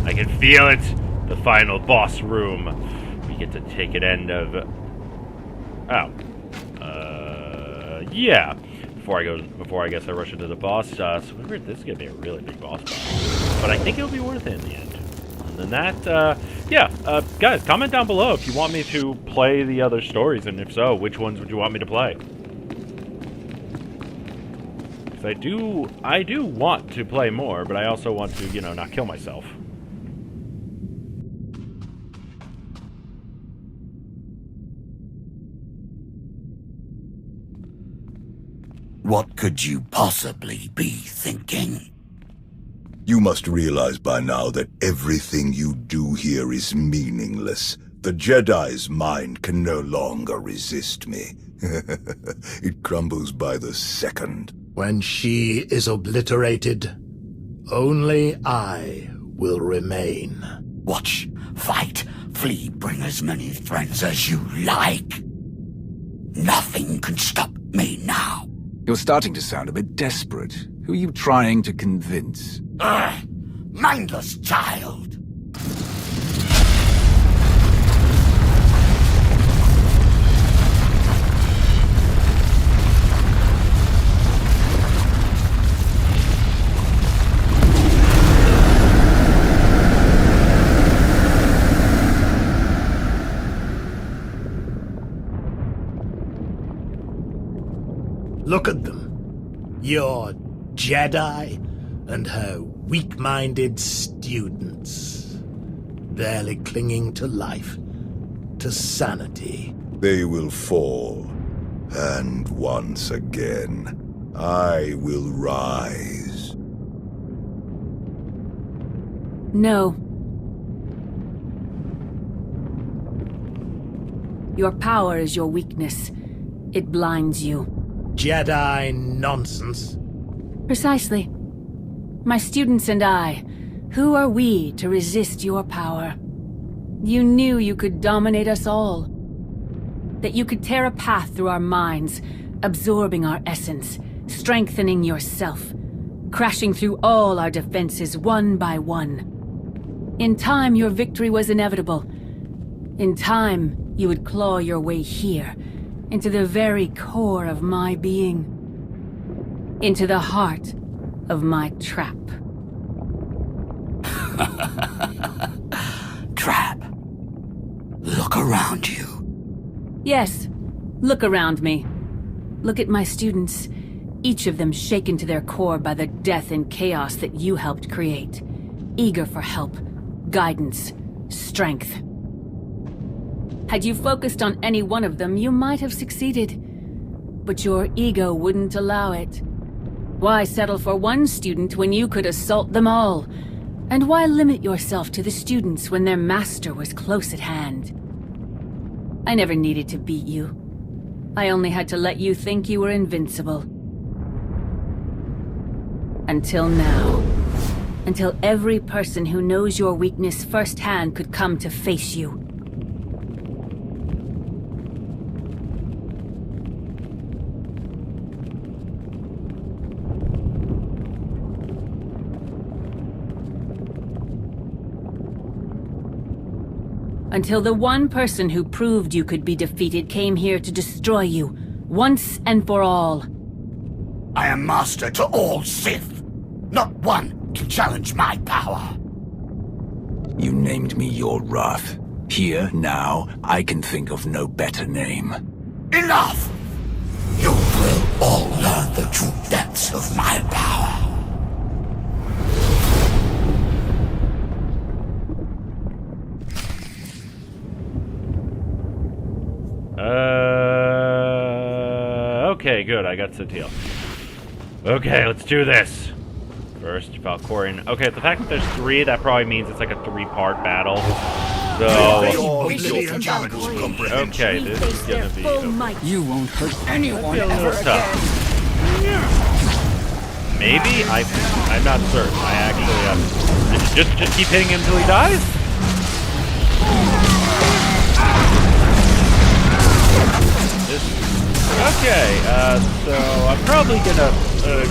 I can feel it. The final boss room. We get to take an end of... Oh. Yeah. Before I guess I rush into the boss, so this is gonna be a really big boss battle. But I think it'll be worth it in the end. Other than that, yeah, guys, comment down below if you want me to play the other stories, and if so, which ones would you want me to play? Because I do want to play more, but I also want to, you know, not kill myself. What could you possibly be thinking? You must realize by now that everything you do here is meaningless. The Jedi's mind can no longer resist me. It crumbles by the second. When she is obliterated, only I will remain. Watch, fight, flee, bring as many friends as you like. Nothing can stop me now. You're starting to sound a bit desperate. Who are you trying to convince? Mindless child! Look at them. Your Jedi and her weak-minded students. Barely clinging to life, to sanity. They will fall. And once again, I will rise. No. Your power is your weakness. It blinds you. Jedi nonsense. Precisely. My students and I, who are we to resist your power? You knew you could dominate us all. That you could tear a path through our minds, absorbing our essence, strengthening yourself, crashing through all our defenses one by one. In time, your victory was inevitable. In time, you would claw your way here, into the very core of my being. Into the heart of my trap. Trap. Look around you. Yes, look around me. Look at my students, each of them shaken to their core by the death and chaos that you helped create. Eager for help, guidance, strength. Had you focused on any one of them, you might have succeeded. But your ego wouldn't allow it. Why settle for one student when you could assault them all? And why limit yourself to the students when their master was close at hand? I never needed to beat you. I only had to let you think you were invincible. Until now. Until every person who knows your weakness firsthand could come to face you. Until the one person who proved you could be defeated came here to destroy you, once and for all. I am master to all Sith. Not one can challenge my power. You named me your wrath. Here, now, I can think of no better name. Enough! You will all learn the true depths of my power. Okay, good. I got Satele. Okay, let's do this. First, Valkorion. Okay, the fact that there's 3, that probably means it's like a 3-part battle. So, okay, this is gonna be. You won't hurt anyone ever again. Maybe I'm not certain. I actually just keep hitting him until he dies. Okay, so I'm probably gonna,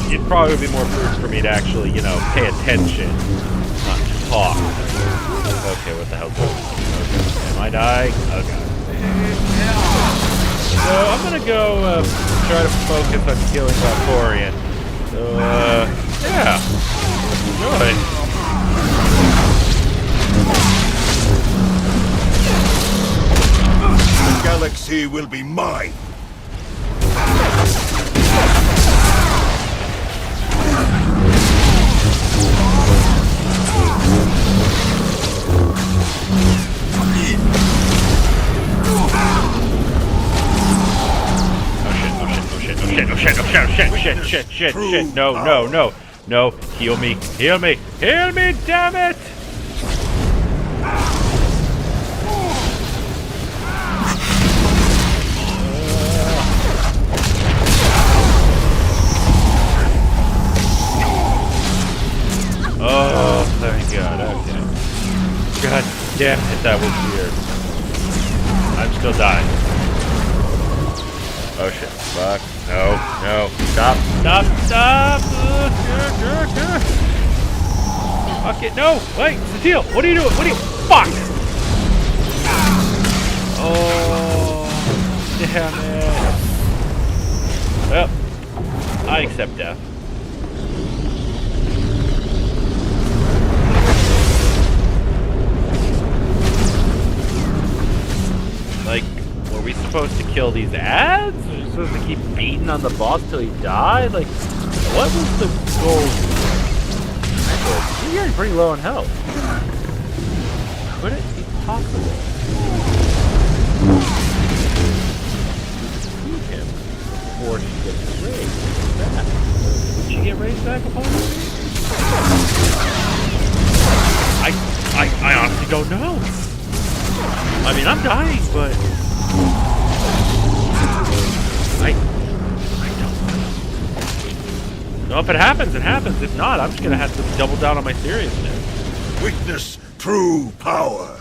it'd probably be more prudent for me to actually, you know, pay attention, not talk. Okay, what the hell's going on? Okay, am I dying? Okay. So I'm gonna go, try to focus on killing Valkorion. So, yeah. Enjoy. The galaxy will be mine. Shit, no, heal me, damn it! Oh, thank God, okay. God damn it, that was weird. I'm still dying. Oh shit, fuck. No. Stop. Fuck it, no! Wait, Satele, what are you doing? Fuck! Oh, damn it. Well, I accept death. Like, were we supposed to kill these ads? Were we supposed to keep beating on the boss till he died? Like, what was the goal? You're getting pretty low on health. Could it be possible? Defeat him before she gets raised back. Would she get raised back upon him? I honestly don't know. I mean, I'm dying, but I don't know. No, if it happens, it happens. If not, I'm just gonna have to double down on my seriousness. Witness true power.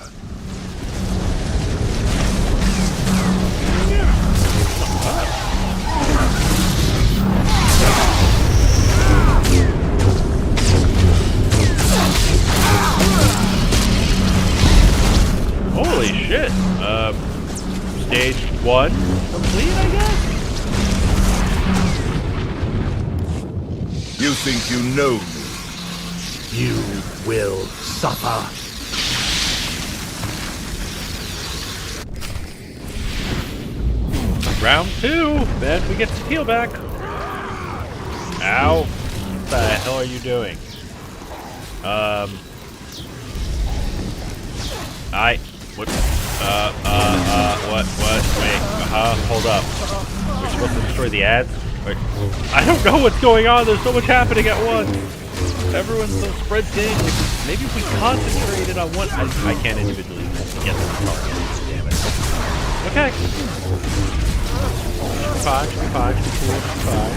Holy shit. Stage 1 complete, I guess? You think you know me? You will suffer. Round 2, then we get Satele back. Ow. What the hell are you doing? What? Wait, hold up. We're supposed to destroy the ads? Wait, I don't know what's going on, there's so much happening at once. Everyone's so spread thin. Maybe if we concentrated on one, I can't individually get them. Damn it. What okay. Should be fine, should be fine, should be cool, should be fine.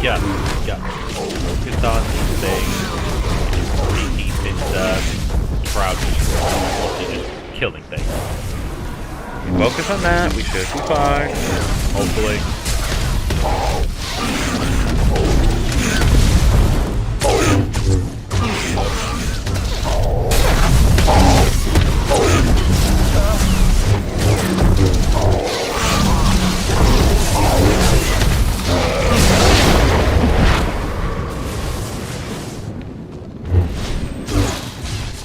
Yeah, focus on these things. Pretty decent crouches. Just killing things. Focus on that, we should be fine. Hopefully.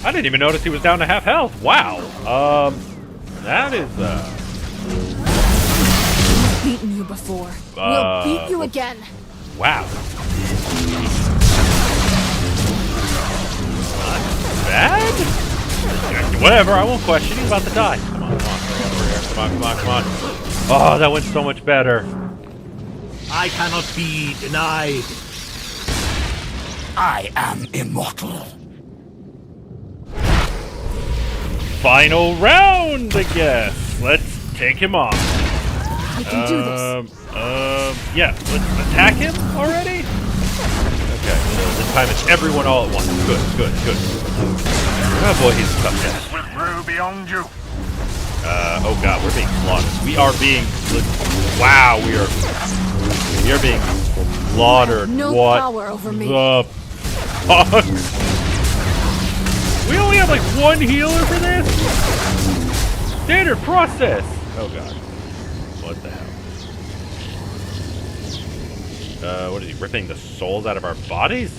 I didn't even notice he was down to half health. Wow. That is, We've beaten you before. We'll beat you again. Wow. Not bad? Whatever, I won't question. He's about to die. Come on, come on. Over here. Come on, come on, come on. Oh, that went so much better. I cannot be denied. I am immortal. Final round, I guess. Let's take him on. I can do this. Yeah, let's attack him already? Okay, so this time it's everyone all at once. Good, good, good. Oh boy, he's a tough guy. Will grow beyond you. Oh god, we're being slaughtered. We are being... Wow, we are being slaughtered. No what power over me. The fuck? We only have like one healer for this? Standard process! Oh god. What the hell? What is he, ripping the souls out of our bodies?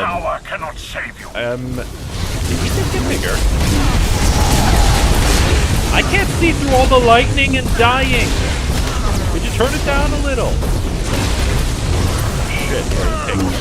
Power cannot save you. Did he just get bigger? I can't see through all the lightning and dying. Could you turn it down a little? Shit, where are you taking me?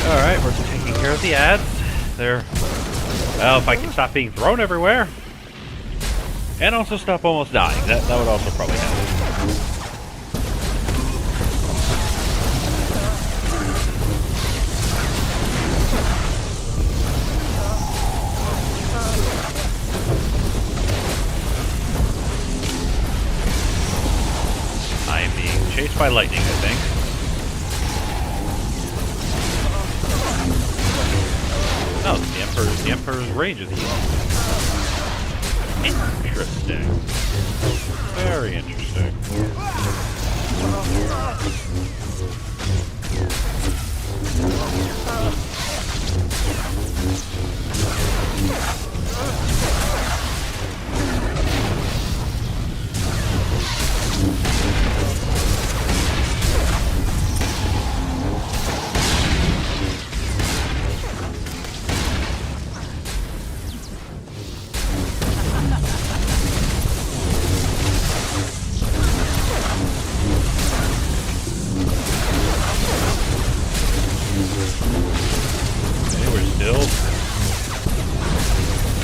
Alright, we're taking care of the ads. They're... Well, if I can stop being thrown everywhere. And also stop almost dying. That would also probably help. I am being chased by lightning, I think. Oh, the Emperor's rage is healed. Interesting. Very interesting.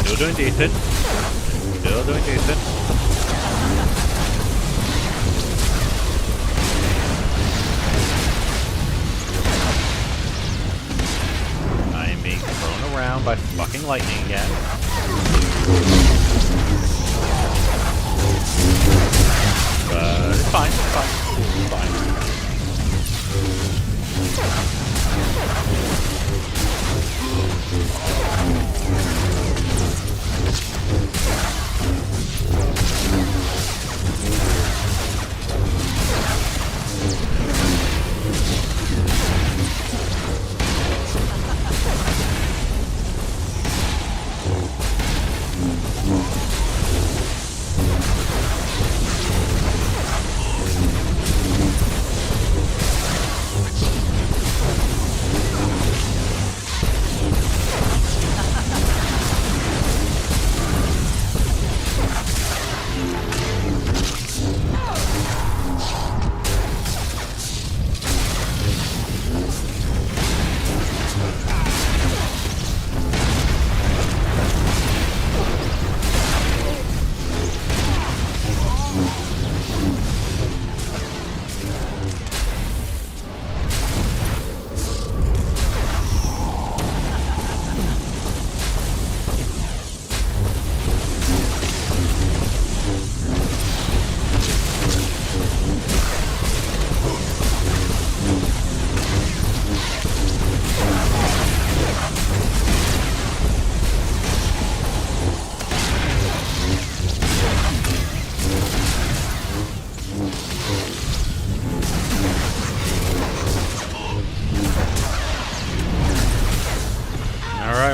Still doing decent. Still doing decent. I am being thrown around by fucking lightning again. but it's fine. It's fine.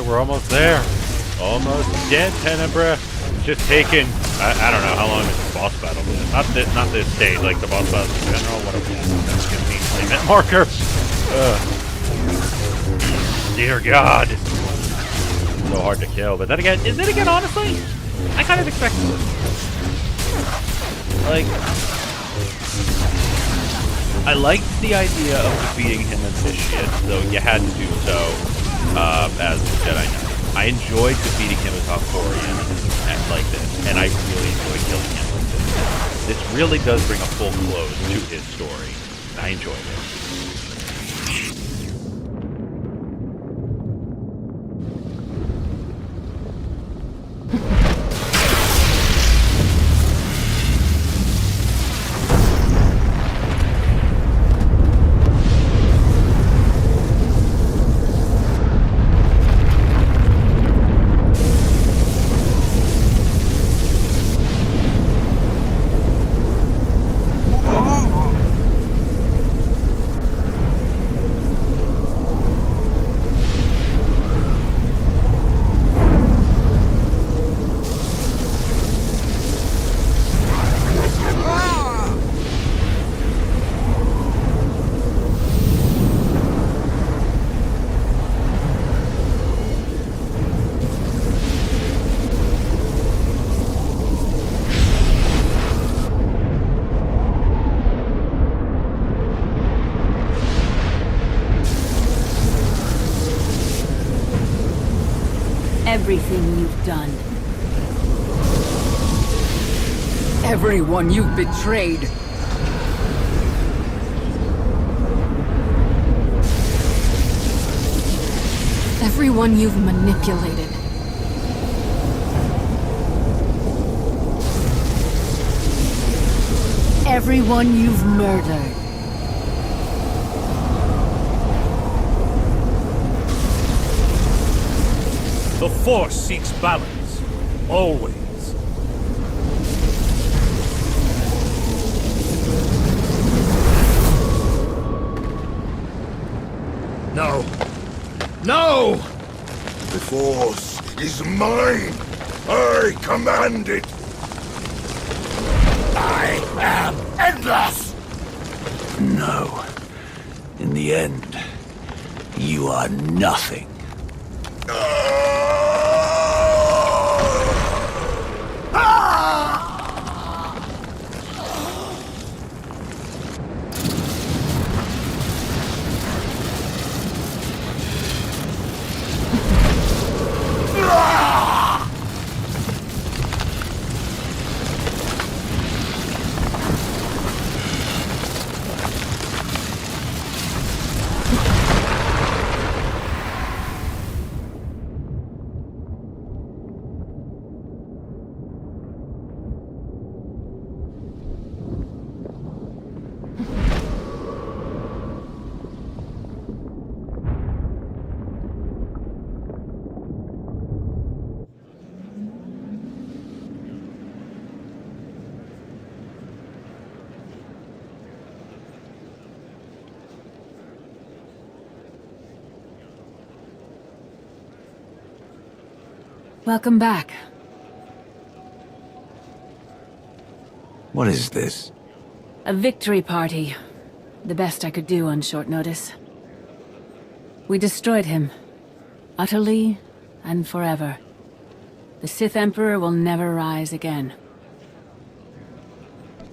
We're almost there. Almost dead, Tenebra. Just taking, I don't know how long this boss battle is. Not this stage, like the boss battle in general. Whatever that's gonna mean. Playment marker. Dear God. So hard to kill. But then again, honestly, I kind of expected this. Like, I liked the idea of defeating him as Vitiate, though you had to do so as the Jedi Knight. I enjoyed defeating him as Valkorian like this, and I really enjoyed killing him like this. This really does bring a full close to his story. I enjoyed it. Everything you've done. Everyone you've betrayed. Everyone you've manipulated. Everyone you've murdered. The Force seeks balance, always. No! No! The Force is mine! I command it! I am endless! No. In the end, you are nothing. Welcome back. What is this? A victory party. The best I could do on short notice. We destroyed him. Utterly and forever. The Sith Emperor will never rise again.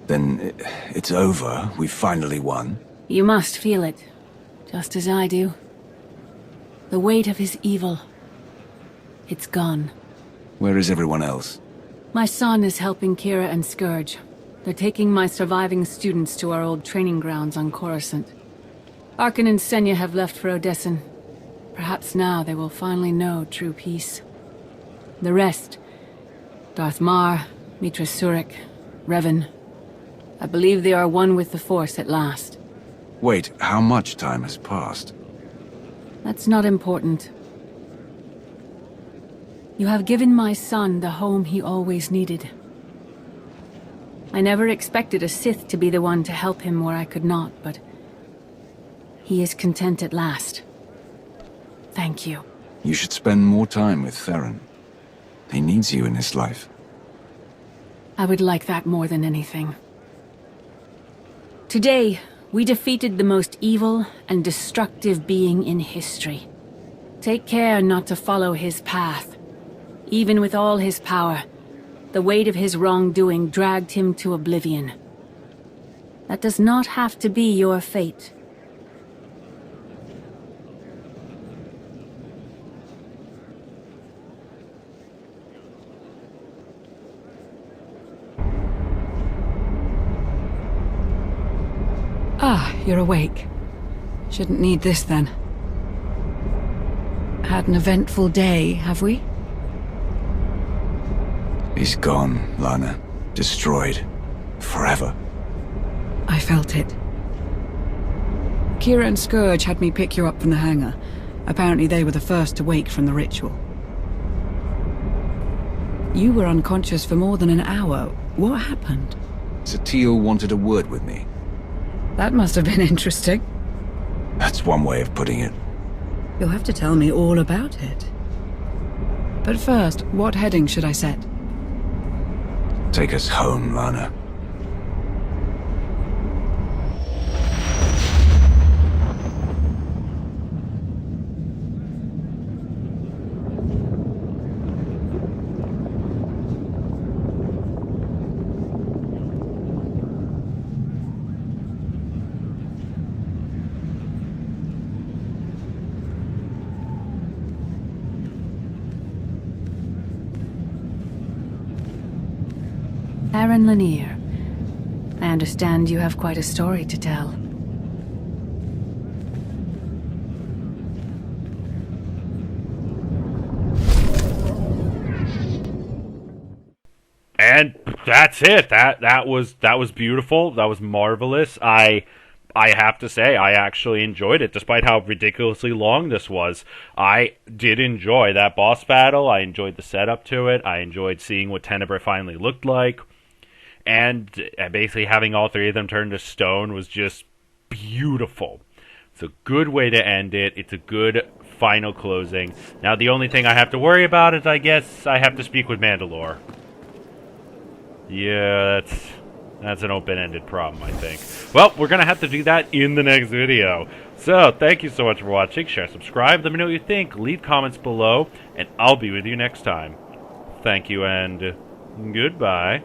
Then it's over. We finally won. You must feel it, just as I do. The weight of his evil. It's gone. Where is everyone else? My son is helping Kira and Scourge. They're taking my surviving students to our old training grounds on Coruscant. Arkan and Senya have left for Odessen. Perhaps now they will finally know true peace. The rest, Darth Mar, Mitra Surik, Revan, I believe they are one with the Force at last. Wait, how much time has passed? That's not important. You have given my son the home he always needed. I never expected a Sith to be the one to help him where I could not, but he is content at last. Thank you. You should spend more time with Theron. He needs you in his life. I would like that more than anything. Today, we defeated the most evil and destructive being in history. Take care not to follow his path. Even with all his power, the weight of his wrongdoing dragged him to Oblivion. That does not have to be your fate. Ah, you're awake. Shouldn't need this then. Had an eventful day, have we? He's gone, Lana. Destroyed. Forever. I felt it. Kira and Scourge had me pick you up from the hangar. Apparently they were the first to wake from the ritual. You were unconscious for more than an hour. What happened? Satele wanted a word with me. That must have been interesting. That's one way of putting it. You'll have to tell me all about it. But first, what heading should I set? Take us home, Lana. Aaron Lanier. I understand you have quite a story to tell. And that's it. That was beautiful. That was marvelous. I have to say, I actually enjoyed it, despite how ridiculously long this was. I did enjoy that boss battle. I enjoyed the setup to it. I enjoyed seeing what Tenebrae finally looked like. And basically having all three of them turn to stone was just beautiful. It's a good way to end it. It's a good final closing. Now, the only thing I have to worry about is, I guess, I have to speak with Mandalore. Yeah, that's an open-ended problem, I think. Well, we're going to have to do that in the next video. So, thank you so much for watching. Share, subscribe, let me know what you think. Leave comments below, and I'll be with you next time. Thank you, and goodbye.